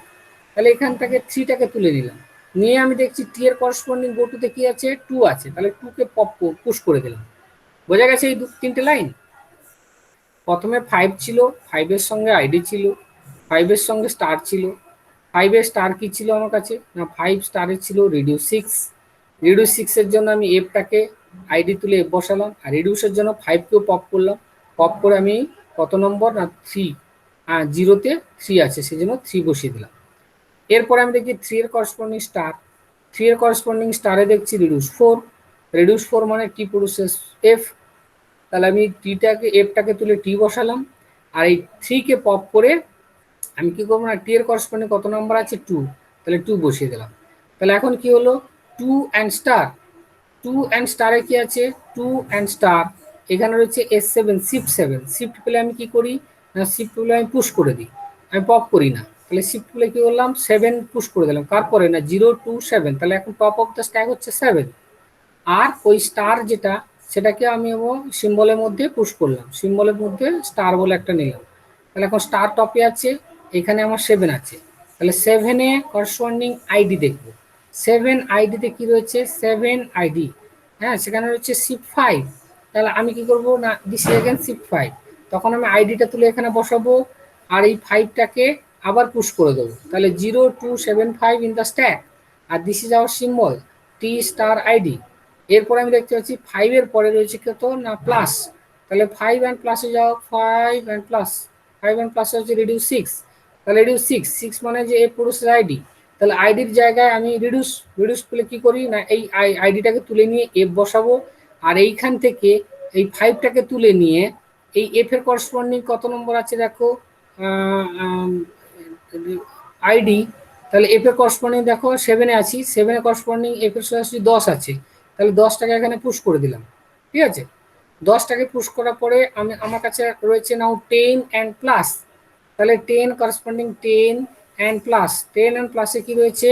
তাহলে এখান থেকে 3টাকে তুলে নিলাম, নিয়ে আমি দেখছি টি এর করসপন্ডিং গো টুতে কি আছে, 2 আছে, তাহলে 2কে পপ পুশ করে দিলাম। বোঝা গেছে এই 3টে লাইন। প্রথমে 5 ছিল, 5-এর সঙ্গে আইডি ছিল, 5-এর সঙ্গে স্টার ছিল। 5-এর স্টার কি ছিল আমার কাছে না, 5 স্টারের ছিল রিডিউস 6। রিডিউস 6-এর জন্য আমি এফটাকে আইডি তুলে এফ বসালাম, আর রিডিউসের জন্য 5কেও পপ করলাম। পপ করে আমি কত নম্বর না 3, 0-তে 3 আছে, সেই জন্য 3 বসিয়ে দিলাম। এরপরে আমি দেখি 3 এর করসপন্ডিং স্টার, 3 এর করসপন্ডিং স্টারে দেখছি রিডিউস 4। রিডিউস 4 মানে টি প্রডিউসেস এফ, তাহলে আমি টিটাকে এফটাকে তুলে টি বসালাম, আর এই 3কে পপ করে আমি কি করবো না, টি এর করসপন্ডিং কত নাম্বার আছে 2, তাহলে 2 বসিয়ে দিলাম। তাহলে এখন কি হলো, 2 অ্যান্ড স্টার, 2 অ্যান্ড স্টারে কি আছে, 2 অ্যান্ড স্টার, এখানে রয়েছে S7, শিফট 7। শিফট পেলে আমি কি করি না, শিফট পেলে আমি পুশ করে দিই, আমি পপ করি না। তাহলে শিফট পেলে কি করলাম, 7 পুশ করে দিলাম, তারপরে না 0 2 7, তাহলে এখন টপ অফ দ্য স্ট্যাক হচ্ছে 7। আর ওই স্টার যেটা, সেটাকে আমি সিম্বলের মধ্যে পুশ করলাম, সিম্বলের মধ্যে স্টার বলে একটা নিলাম। তাহলে এখন স্টার টপে আছে, এখানে আমার 7 আছে, তাহলে 7-এ করসপন্ডিং আইডি দেখবো। 7 আইডিতে কি রয়েছে, 7 আইডি, হ্যাঁ সেখানে রয়েছে শিফট 5। তাহলে আমি কি করবো না, দিস এগেন শিফট 5, তখন আমি আইডিটা তুলে এখানে বসাবো, আর এই 5টাকে আবার পুশ করে দেবো। তাহলে 0 2 7 5 ইন দ্য স্ট্যাক, আর this is our symbol t star ID. এরপরে আমি দেখতে পাচ্ছি 5-এর পরে রয়েছে কত না প্লাস, তাহলে 5 অ্যান্ড প্লাসে যাও, 5 অ্যান্ড প্লাস, 5 অ্যান্ড প্লাসে হচ্ছে রিডিউস 6। তাহলে রিডিউস 6 মানে যে এ প্রডিউসের আইডি, তাহলে আইডির জায়গায় আমি রিডিউস, রিডিউস পেলে কি করি না, এই আইডিটাকে তুলে নিয়ে এফ বসাবো, আর এইখান থেকে এই 5টাকে তুলে নিয়ে এই এফ এর করসপন্ডিং কত নম্বর আছে দেখো, আইডি, তাহলে এফ এর করসপন্ডিং দেখো 7-এ আছি, 7-এর করসপন্ডিং এফ এর সরাসরি 10 আছে, তাহলে 10টাকে এখানে পুশ করে দিলাম। ঠিক আছে, 10টাকে পুশ করার পরে আমি আমার কাছে রয়েছে নাও 10 অ্যান্ড প্লাস, তাহলে 10 করসপন্ডিং 10 অ্যান্ড প্লাস, 10 অ্যান্ড প্লাসে কি রয়েছে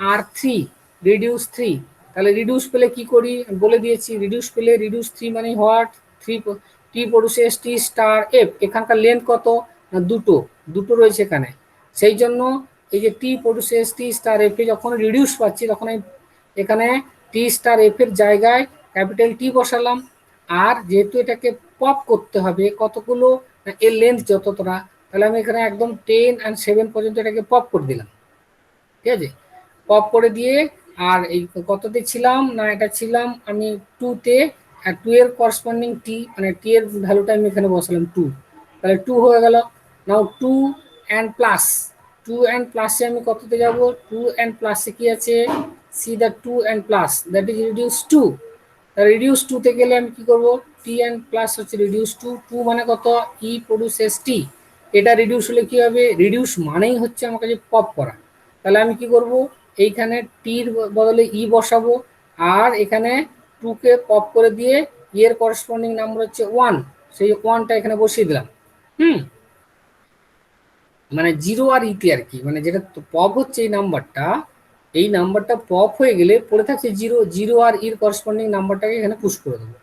আর 3, রিডিউস 3। তাহলে রিডিউস পেলে কি করি বলে দিয়েছি, রিডিউস পেলে রিডিউস 3 মানে what, 3 T produces T star F, এখানকার লেন্থ কত না দুটো, দুটো রয়েছে এখানে, সেই জন্য এই যে T produces T star F এ যখন রিডিউস পাচ্ছি, তখন আমি এখানে টি স্টার এফ এর জায়গায় ক্যাপিটাল টি বসালাম, আর যেহেতু এটাকে পপ করতে হবে কতগুলো, এর লেন্থ যতটা, তাহলে আমি এখানে একদম 10 অ্যান্ড 7 পর্যন্ত এটাকে পপ করে দিলাম। ঠিক আছে, পপ করে দিয়ে, আর এই কততে ছিলাম না, এটা ছিলাম আমি 2-তে, আর 2 এর করসপন্ডিং টি মানে টি এর ভ্যালুটা আমি এখানে বসালাম 2, তাহলে 2 হয়ে গেল। নাও 2 অ্যান্ড প্লাস, 2 অ্যান্ড প্লাসে আমি কততে যাব, 2 অ্যান্ড প্লাসে কি আছে, see the 2 and plus that is reduce 2। Reduce 2-তে গেলে আমি কি করব, টি অ্যান্ড প্লাস হচ্ছে রিডিউস 2, 2 মানে কত ই প্রডিউসেস টি, এটা রিডিউস হলে কি হবে, রিডিউস মানেই হচ্ছে আমার কাছে পপ করা, তাহলে আমি কি করব, এইখানে টির বদলে ই বসাবো, আর এখানে 2কে পপ করে দিয়ে এর করসপন্ডিং নাম্বার হচ্ছে 1, সেই 1টা এখানে বসিয়ে দিলাম। হুম, মানে 0 আর ইতে আর কি, মানে যেটা পপ হচ্ছে এই নাম্বারটা, এই নাম্বারটা পপ হয়ে গেলে পড়ে থাকছে 0, 0 আর ইর করসপন্ডিং নাম্বারটাকে এখানে পুশ করে দেবো,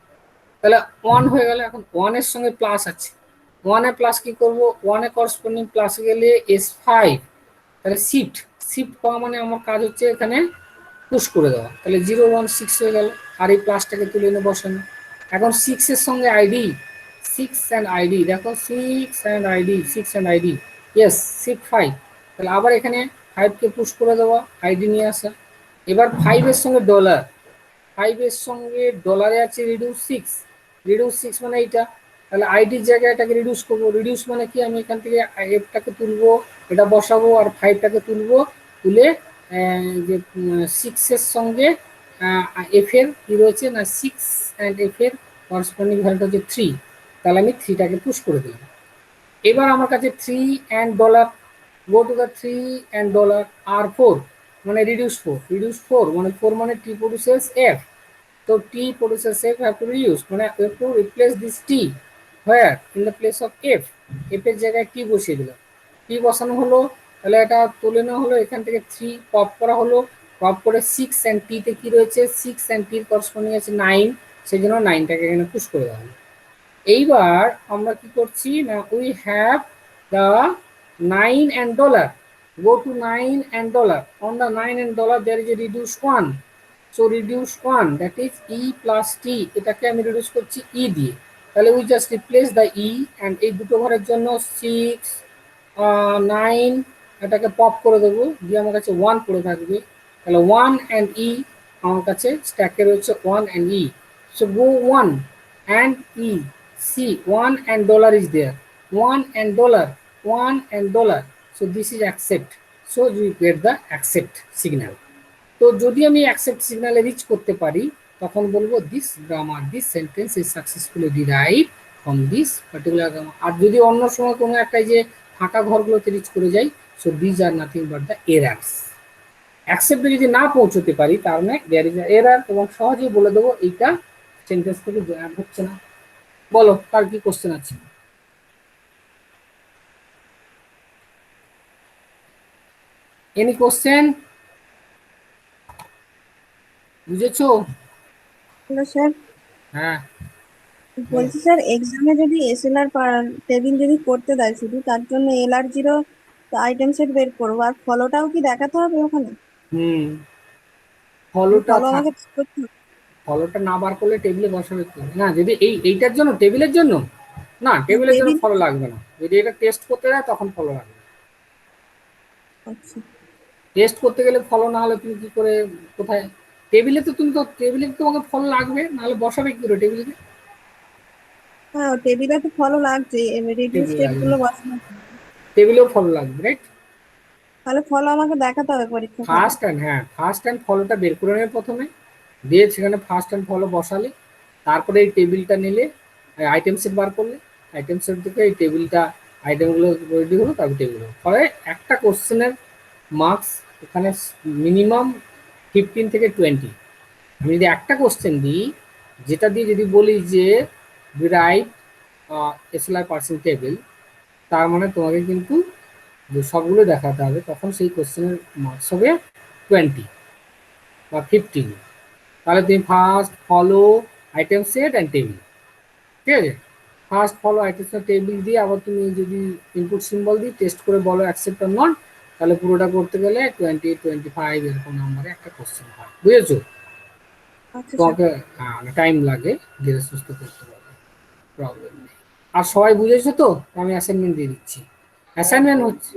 তাহলে 1 হয়ে গেল। এখন 1-এর সঙ্গে প্লাস আছে, 1-এ প্লাস কি করব, 1-এ করসপন্ডিং প্লাস গেলে S5, তাহলে শিফট, শিফট পাওয়া মানে আমার কাজ হচ্ছে এখানে পুশ করে দেওয়া, তাহলে 0 1 6 হয়ে গেল, আর এই প্লাসটাকে তুলে এনে বসানো। এখন 6-এর সঙ্গে আইডি, 6 অ্যান্ড আইডি দেখো, 6 and ID, 6 and ID, yes shift 5, তাহলে আবার এখানে 5কে পুশ করে দেওয়া, আইডি নিয়ে আসা। এবার 5-এর সঙ্গে ডলার, 5-এর সঙ্গে ডলারে আছে রিডিউস 6, রিডিউস 6 মানে এইটা, তাহলে আইডির জায়গায় এটাকে রিডিউস করবো, রিডিউস মানে কি আমি এখান থেকে এফটাকে তুলবো, এটা বসাবো, আর 5টাকে তুলবো, তুলে যে 6 এর সঙ্গে এফ এর কি রয়েছে না, 6 অ্যান্ড এফ এর করসপন্ডিং ভ্যালুটা হচ্ছে 3, তাহলে আমি 3টাকে পুশ করে দিলাম। এবার আমার কাছে 3 and dollar, go to the 3 and dollar আর 4 মানে রিডিউস 4, রিডিউস 4 মানে 4 মানে টি প্রডিউসেস এফ, তো T produces F have to reduce মানে have to replace this T where in the place of F, F এর জায়গায় টি বসিয়ে দিলাম, টি বসানো হলো, তাহলে এটা তুলে নেওয়া হলো, এখান থেকে 3 পপ করা হলো, পপ করে 6 অ্যান্ড টিতে কি রয়েছে, 6 অ্যান্ড টির করসপন্ডিং আছে 9, সেই জন্য 9টাকে এখানে পুশ করে দেওয়া হলো। এইবার আমরা কি করছি না, we have the 9 and dollar, go to 9 and dollar, on the 9 and dollar there is a reduce 1, so reduce 1 that is e plus t, এটাকে আমি রিডিউস করছি e দিয়ে, তাহলে we just replace the E and এই দুটো ঘরের জন্য 6 9 এটাকে পপ করে দেবো, দিয়ে আমার কাছে 1 পড়ে থাকবে, তাহলে 1 and e আমার কাছে স্ট্যাকে রয়েছে 1 and e, so go 1 and e, see 1 and dollar is there, 1 and dollar, 1 and dollar, so this is accept, so you get the accept signal। তো যদি আমি অ্যাকসেপ্ট সিগনালে রিচ করতে পারি তখন বলবো this grammar, this sentence is successfully derive from this particular grammar. আর যদি অন্য সময় কোনো একটা যে ফাঁকা ঘরগুলোতে রিচ করে যাই, so these are nothing but the errors. অ্যাকসেপ্টে যদি না পৌঁছতে পারি তার মানে দেয়ার ইজ এরার, এবং সহজেই বলে দেবো এইটা সেন্টেন্স থেকে হচ্ছে না। বলো কার কি কোশ্চেন আছে? Any question? বুঝেছো? হ্যালো স্যার, হ্যাঁ বলো। বলছি স্যার এক্সামে যদি এসএলআর টেবিল যদি করতে দেয় শুধু তার জন্য এলআর জিরো আইটেম সেট বের করবো, আর ফলোটাও কি দেখাতে হবে ওখানে? হুম, মানে ফলোটা ফলো থাক, আমাকে করতে হবে? ফলোটা না বার করলে টেবিলে বসাবে কি না, যদি এইটার জন্য টেবিলের জন্য না, টেবিলের জন্য টেবিল। ফলো লাগবে না, যদি এটা টেস্ট করতে দেয় তখন ফলো লাগবে। আচ্ছা। টেস্ট করতে গেলে ফলো না হলে তুমি কি করে, কোথায় টেবিলে, তো তুমি তো টেবিলে তোমাকে ফলো লাগবে, নাহলে বসাবে কি করে টেবিলে? হ্যাঁ, টেবিলে তো ফলো লাগছে, রেডিউস টেবিলে স্টেপ লাগবে গুলো না, বসানো আছে। টেবিলেও ফলো লাগবে, রাইট? তাহলে ফলো আমাকে দেখাতে হবে পরীক্ষার হলে? ফার্স্ট অ্যান্ড, হ্যাঁ ফার্স্ট অ্যান্ড ফলোটা বের করে নেবে প্রথমে, দিয়ে সেখানে ফার্স্ট অ্যান্ড ফলো বসালে, তারপরে এই টেবিলটা নিলে, আইটেম সেট বার করলে, আইটেম সেট থেকে এই টেবিলটা, আইটেমগুলো রেডি হলো, তারপর টেবিল হলো, ফলে একটা কোশ্চেনের মার্কস এখানে মিনিমাম 15 থেকে 20। আমি যদি একটা কোশ্চেন দিই, যেটা দিয়ে যদি বলি যে রাইট এসএলআর পার্সেন্ট টেবিল, তার মানে তোমাকে কিন্তু যে সবগুলো দেখাতে হবে, তখন সেই কোশ্চেনের মার্কস হবে 20 বা 15। তাহলে তুমি first follow item set and table, ঠিক আছে, first follow item set table দিয়ে আবার তুমি যদি ইনপুট সিম্বল দিয়ে টেস্ট করে বলো অ্যাকসেপ্ট অর নট, তাহলে পুরোটা করতে গেলে 20 25 এরকম নম্বরে একটা কোশ্চেন হয়, বুঝেছো? আচ্ছা স্যার। তোমাকে টাইম লাগে, ধীরে সুস্থ করতে পারবে, প্রবলেম নেই। আর সবাই বুঝেছো তো? আমি অ্যাসাইনমেন্ট দিয়ে দিচ্ছি। স্যার অ্যাসাইনমেন্ট হচ্ছে, বলছি,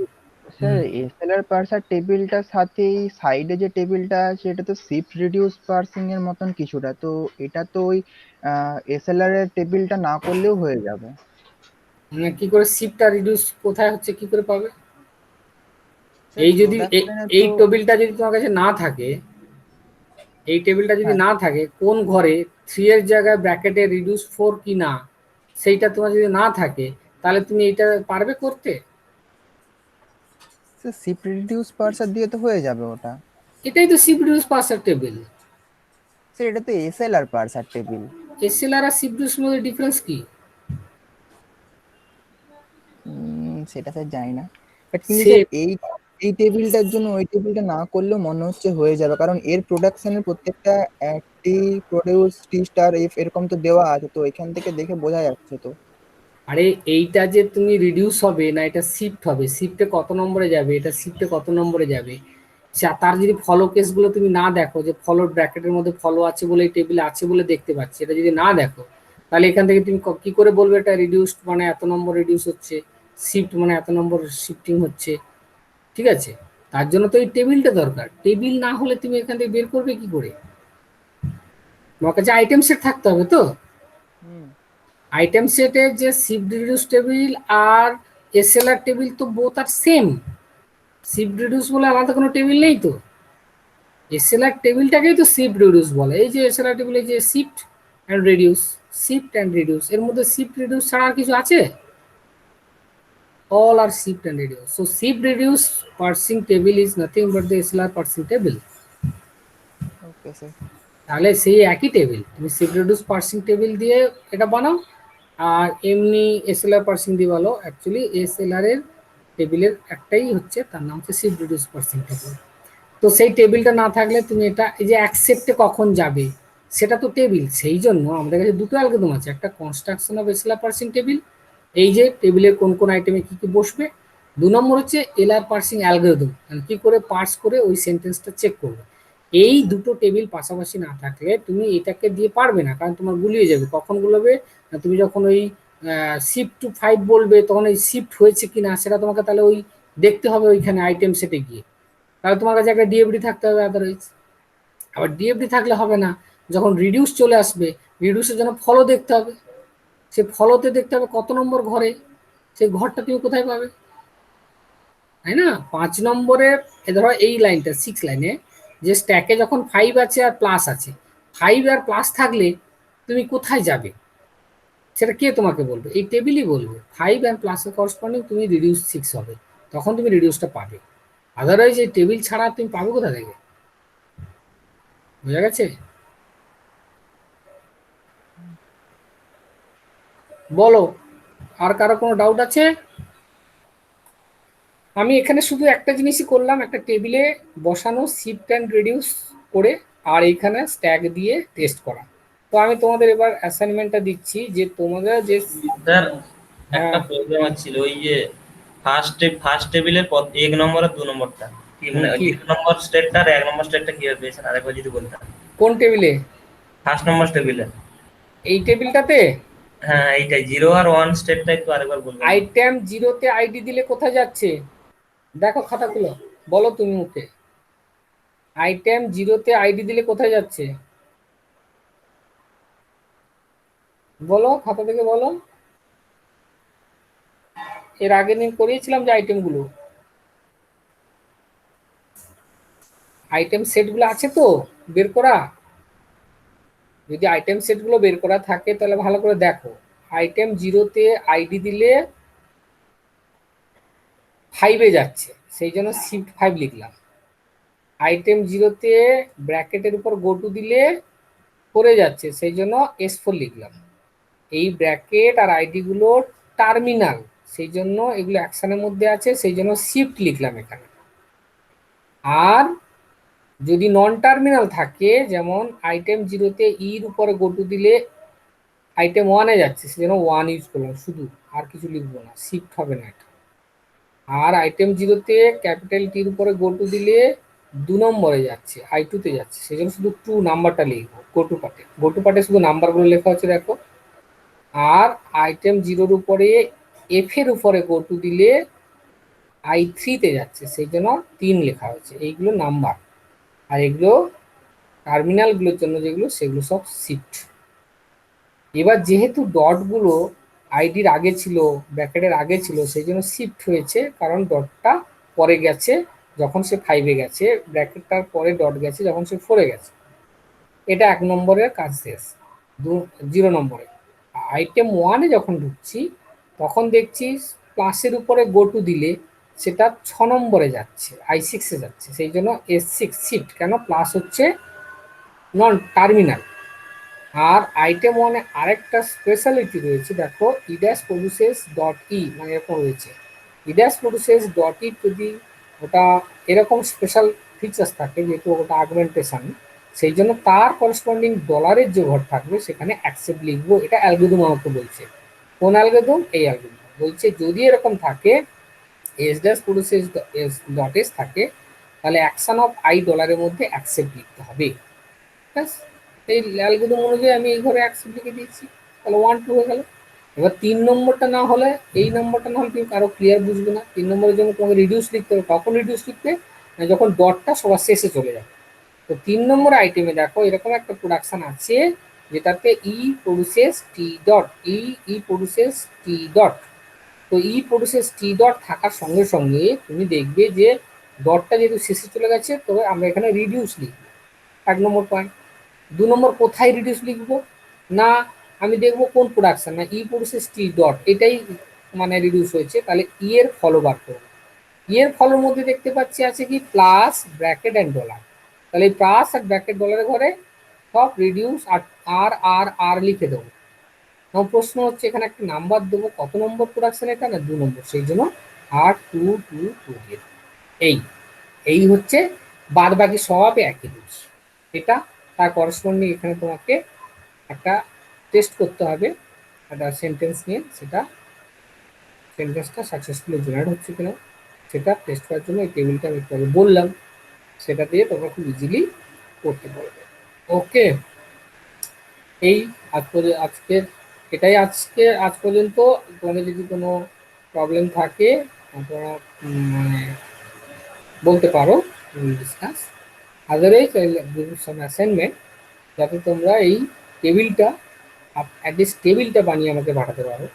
স্যার হুম, এসএলআর পার্সার টেবিলটার সাথেই সাইডে যে টেবিলটা আছে এটা তো শিফট রিডিউস পার্সিং এর মতন কিছুটা, তো এটা তো ওই এসএলআর এর টেবিলটা না করলেও হয়ে যাবে। মানে কি করে শিফটটা রিডিউস কোথায় হচ্ছে কি করে পাবে? স্যার এই যদি প্রোডাকশনে এই তো টেবিলটা যদি তোমার কাছে না থাকে, এই টেবিলটা যদি হ্যাঁ না থাকে, কোন ঘরে 3 এর জায়গায় ব্র্যাকেটে রিডিউস 4 কি না, সেইটা তোমার যদি না থাকে, তাহলে তুমি এইটা পারবে করতে? স্যার শিফট রিডিউস পার্সার দিয়ে তো হয়ে যাবে ওটা। এটাই তো শিফট রিডিউস পার্সার টেবিল। স্যার এটা তো এসএলআর পার্সার টেবিল। এসএলআর আর শিফট রিডিউস মধ্যে ডিফারেন্স কি? সেটা স্যার জানি না, বাট কিন্তু সে স্যার এই এই টেবিলটার জন্য ওই টেবিলটা না করলেও মনে হচ্ছে হয়ে যাবে, কারণ এর প্রোডাকশনের প্রত্যেকটা টি প্রোডিউস টি স্টার এফ এরকম তো দেওয়া আছে, তো এখান থেকে দেখে বোঝা যাচ্ছে তো। আরে এইটা যে তুমি রিডিউস হবে না, এটা শিফট হবে, শিফটে কত নম্বরে যাবে, এটা শিফটে কত নম্বরে যাবে, তার যদি ফলো কেসগুলো তুমি না দেখো, যে ফলো ব্র্যাকেটের মধ্যে ফলো আছে বলে এই টেবিলে আছে বলে দেখতে পাচ্ছি, এটা যদি না দেখো, তাহলে এখান থেকে তুমি কি করে বলবে এটা রিডিউসড মানে এত নম্বর রিডিউস হচ্ছে, শিফট মানে এত নম্বর শিফটিং হচ্ছে, ঠিক আছে? তার জন্য তো এই টেবিলটা দরকার, টেবিল না হলে তুমি এখান থেকে বের করবে কি করে? তোমার কাছে আইটেম সেট থাকতে হবে তো, হুম। আইটেম সেটে যে শিফট রিডিউস টেবিল আর এসএলআর টেবিল তো বোথ আর সেম, শিফট রিডিউস বলে আলাদা কোনো টেবিল নেই তো, এসএলআর টেবিলটাকেই তো শিফট রিডিউস বলে। এই যে এসএলআর টেবিলে যে shift and reduce, shift and reduce, এর মধ্যে শিফট রিডিউস ছাড়া আর কিছু আছে? all are shift and reduce. So shift reduce parsing table is nothing but the SLR parsing table. Okay sir. তাহলে সেই একই টেবিল, তুমি শিফট রিডিউস পার্সিং টেবিল দিয়ে এটা বানাও, আর এমনি এসএলআর পার্সিং দিয়ে বলো। অ্যাকচুয়ালি এসএলআর এর টেবিলের একটাই হচ্ছে, তার নাম হচ্ছে শিফট রিডিউস পার্সিং টেবিল। তো সেই টেবিলটা না থাকলে তুমি এটা, এই যে অ্যাকসেপ্টে কখন যাবে সেটা তো টেবিল। সেই জন্য আমাদের কাছে দুটো অ্যালগরিদম আছে, একটা construction of SLR parsing table, এই যে টেবিলের কোন কোন আইটেমে কি কি বসবে। 2 নম্বর হচ্ছে এলআর পার্সিং অ্যালগরিদম, মানে কি করে পার্স করে ওই সেন্টেন্সটা চেক করবে। এই দুটো টেবিল পাশাপাশি না থাকলে তুমি এটাকে দিয়ে পারবে না, কারণ তোমার গুলিয়ে যাবে। কখন গুলোবে না, তুমি যখন ওই শিফট টু 5 বলবে তখন এই শিফট হয়েছে কিনা সেটা তোমাকে তাহলে ওই দেখতে হবে ওইখানে আইটেম সেটে গিয়ে। তাহলে তোমার কাছে একটা ডিএফডি থাকতে হবে আদারওয়াইজ। আবার ডিএফডি থাকলে হবে না, যখন রিডিউস চলে আসবে রিডিউসের জন্য ফলো দেখতে হবে, সে ফলোতে দেখতে হবে কত নম্বর ঘরে, সেই ঘরটা তুমি কোথায় পাবে, তাই না? 5 নম্বরে ধরো এই লাইনটা 6 লাইনে যে স্ট্যাকে যখন 5 আছে আর প্লাস আছে, 5 আর প্লাস থাকলে তুমি কোথায় যাবে সেটা কে তোমাকে বলবে? এই টেবিলই বলবে। 5 অ্যান্ড প্লাসের করসপন্ডিং তুমি রিডিউস 6 হবে, তখন তুমি রিডিউসটা পাবে। আদারওয়াইজ এই টেবিল ছাড়া তুমি পাবে কোথা থেকে? বোঝা গেছে? বলো, আর কারো কোনো ডাউট আছে? আমি এখানে শুধু একটা জিনিসই করলাম, একটা টেবিলে বসানো শিফট অ্যান্ড রিডিউস করে, আর এইখানে স্ট্যাক দিয়ে টেস্ট করা। তো আমি তোমাদের এবার অ্যাসাইনমেন্টটা দিচ্ছি, যে তোমাদের যে স্যার একটা প্রবলেম ছিল, ওই যে ফার্স্ট টেবিলের 1 নম্বর আর 2 নম্বরটা কি, মানে 0 নম্বর স্টেটটা আর 1 নম্বর স্টেটটা কিভাবে পেয়েছেন আরেকবার যদি বলতেন। কোন টেবিলে? ফার্স্ট নম্বর টেবিলে। এই টেবিলটাতে? হ্যাঁ এইটাই 0 আর 1 স্টেটটা একটু আরেকবার বলবেন। আইটেম 0 তে আইডি দিলে কোথায় যাচ্ছে? দেখো খাতাগুলো, বলো তুমি মুখে। আইটেম 0 তে আইডি দিলে কোথায় যাচ্ছে? বলো, খাতা থেকে বলো। এর আগে দিন করিয়েছিলাম যে আইটেমগুলো, আইটেম সেটগুলো আছে তো বের করা? যদি আইটেম সেটগুলো বের করা থাকে তাহলে ভালো করে দেখো। আইটেম 0 তে আইডি দিলে 5 এ যাচ্ছে, সেই জন্য শিফট 5 লিখলাম। আইটেম 0 তে ব্র্যাকেটের উপর গো টু দিলে 4 এ যাচ্ছে, সেই জন্য S4 লিখলাম। এই ব্র্যাকেট আর আইডি গুলো টার্মিনাল, সেই জন্য এগুলো অ্যাকশনের মধ্যে আছে, সেই জন্য শিফট লিখলাম এখানে। আর যদি নন টার্মিনাল থাকে, যেমন আইটেম 0 তে ইর উপরে গো টু দিলে আইটেম 1 এ যাচ্ছে, সেজন্য 1 ইউজ করলাম শুধু, আর কিছু লিখবো না, শিফট হবে না এটা। আর আইটেম 0 তে ক্যাপিটাল টির উপরে গো টু দিলে 2 নম্বরে যাচ্ছে, I2 তে যাচ্ছে, সেজন্য শুধু 2 নাম্বারটা লিখবো গো টু পার্টে শুধু নাম্বারগুলো লেখা হচ্ছে দেখো। আর আইটেম 0-র উপরে এফ এর উপরে গো টু দিলে I3 তে যাচ্ছে, সেই জন্য 3 লেখা হয়েছে। এইগুলো নাম্বার, আর এগুলো টার্মিনালগুলোর জন্য যেগুলো, সেগুলো সব শিফট। এবার যেহেতু ডটগুলো আইডির আগে ছিল, ব্র্যাকেটের আগে ছিল, সেই জন্য শিফট হয়েছে, কারণ ডটটা পরে গেছে যখন সে 5 এ গেছে, ব্র্যাকেটটার পরে ডট গেছে যখন সে 4 এ গেছে। এটা 1 নম্বরের কাজ শেষ। 0 নম্বরে আইটেম 1 এ যখন ঢুকছি তখন দেখছি প্লাসের উপরে গো টু দিলে সেটা 6 নম্বরে যাচ্ছে, I6 এ যাচ্ছে, সেই জন্য S6 শিফট। কেন? প্লাস হচ্ছে নন টার্মিনাল। আর আইটেম 1 এ আরেকটা স্পেশালিটি রয়েছে, দেখো ইডাস প্রডিউসেস ডট ই, মানে এরকম রয়েছে ইডাস প্রডিউসেস ডট ই। যদি ওটা এরকম স্পেশাল ফিচার্স থাকে, যেহেতু ওটা আগুমেন্টেশন, সেই জন্য তার করসপন্ডিং ডলারের যে ঘর থাকবে সেখানে অ্যাকসেপ্ট লিখবো। এটা অ্যালগরিদম আমাকে বলছে। কোন অ্যালগরিদম? এই অ্যালগরিদম বলছে যদি এরকম থাকে, S dash produces dot S থাকে, তাহলে অ্যাকশন অফ আই ডলারের মধ্যে অ্যাকসেপ্ট লিখতে হবে। ব্যাস, এই অ্যালগরিদম অনুযায়ী আমি এই ঘরে অ্যাকসেপ্ট লিখে দিয়েছি, তাহলে 1 2 হয়ে গেল। এবার 3 নম্বরটা না হলে, এই নম্বরটা না হলে তুমি আরো ক্লিয়ার বুঝবে না। 3 নম্বরের জন্য তোমাকে রিডিউস লিখতে হবে। কখন রিডিউস লিখতে? যখন ডটটা সবার শেষে চলে যাবে। তো 3 নম্বর আইটেমে দেখো এরকম একটা প্রোডাকশন আছে, যেটাতে ই প্রডিউসেস টি ডট, ই প্রডিউসেস টি ডট। তো ই প্রডিউসেস টি ডট থাকার সঙ্গে সঙ্গে তুমি দেখবে যে ডটটা যেহেতু শেষে চলে গেছে, তবে আমরা এখানে রিডিউস লিখবো 1 নম্বর পয়েন্ট। 2 নম্বর কোথায় রিডিউস লিখবো না, আমি দেখবো কোন প্রোডাকশন না ই প্রসেস টি ডট এটাই মানে রিডিউস হয়েছে, তাহলে ই এর ফলো বার করবো। ই এর ফলোর মধ্যে দেখতে পাচ্ছি আছে কি প্লাস ব্র্যাকেট অ্যান্ড ডলার, তাহলে এই প্লাস আর ব্র্যাকেট ডলারের ঘরে সব রিডিউস আর আর আর আর লিখে দেবো। আমার প্রশ্ন হচ্ছে এখানে একটা নাম্বার দেবো, কত নম্বর প্রোডাকশন এটা না 2 নম্বর, সেই জন্য 8222 দিয়ে দেবো। এই এই হচ্ছে, বাদ বাকি সব একই রুলস। এটা তার করসপন্ডিং এখানে তোমাকে একটা টেস্ট করতে হবে একটা সেন্টেন্স নিয়ে, সেটা সেন্টেন্সটা সাকসেসফুলি জেনারেট হচ্ছে কিনা সেটা টেস্ট করার জন্য এই টেবিলটা আমি একটু আগে বললাম, সেটা দিয়ে তোমরা খুব ইজিলি করতে পারবে। ওকে, এই আজকের এটাই আজ পর্যন্ত। তোমাদের যদি কোনো প্রবলেম থাকে তোমরা মানে বলতে পারো, discuss. Otherwise I give some assignment যাতে তোমরা এই টেবিলটা অ্যাটলিস্ট টেবিলটা বানিয়ে আমাকে পাঠাতে পারো।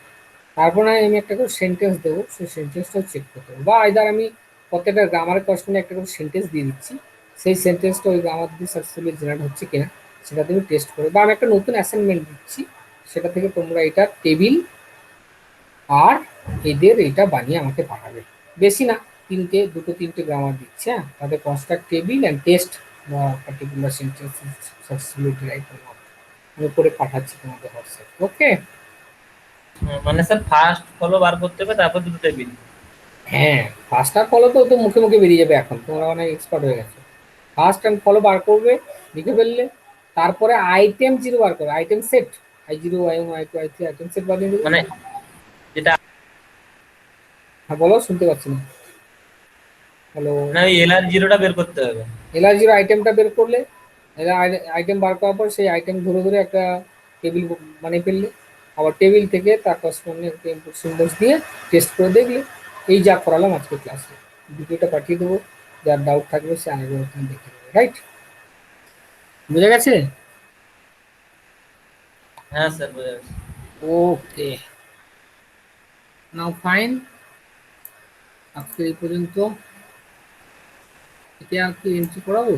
তারপরে আমি একটা করে সেন্টেন্স দেবো, সেই সেন্টেন্সটাও চেক করতে হবে, বা আইদার আমি প্রত্যেকটা গ্রামারের করেসপন্ডিং একটা করে সেন্টেন্স দিয়ে দিচ্ছি, সেই সেন্টেন্সটা ওই গ্রামার দিয়ে সাকসেসফুলি জেনারেট হচ্ছে কিনা সেটা তুমি টেস্ট করো, বা আমি একটা নতুন অ্যাসাইনমেন্ট দিচ্ছি, সেটা থেকে তোমরা এটা টেবিল আর এদের এটা বানিয়ে আমাকে পাঠাবে। বেশি না, দুটো তিনটে গ্রামার দিচ্ছে, হ্যাঁ, তাদের কনস্ট্রাক্ট টেবিল অ্যান্ড টেস্ট বা পার্টিকুলার সেন্টেন্স সাকসেসফুলি ডেরাইভ করলাম, আমি করে পাঠাচ্ছি তোমাদের হোয়াটসঅ্যাপ। ওকে, মানে স্যার ফার্স্ট ফলো বার করতে হবে, তারপর দুটো টেবিল। হ্যাঁ, ফার্স্ট আর ফলো তো তো মুখে মুখে বেরিয়ে যাবে, এখন তোমরা অনেক এক্সপার্ট হয়ে গেছো। ফার্স্ট অ্যান্ড ফলো বার করবে, লিখে ফেললে, তারপরে আইটেম জিরো বার করবে, item set I0 I1 I2 I3 item set বানিয়ে দেবে। মানে যেটা হ্যাঁ বলো, শুনতে পাচ্ছি না। হ্যালো, না ওই এলআর জিরোটা বের করতে হবে। এলআর জিরো আইটেমটা বের করলে, আইটেম বার করার পর সেই আইটেম ধরে ধরে একটা টেবিল বানিয়ে ফেললে, আবার টেবিল থেকে তার করসপন্ডিং একটা ইনপুট সিম্বলস দিয়ে টেস্ট করে দেখলে। এই যা করালাম আজকে ক্লাসে, ভিডিওটা পাঠিয়ে দেবো, যার ডাউট থাকবে সে আগে ওখানে দেখে নেবে। রাইট, বুঝে গেছে? হ্যাঁ স্যার বোঝা গেছে। ওকে, নাও ফাইন, আজকে এই পর্যন্ত। এটা আর কি এন্ট্রি করাবো?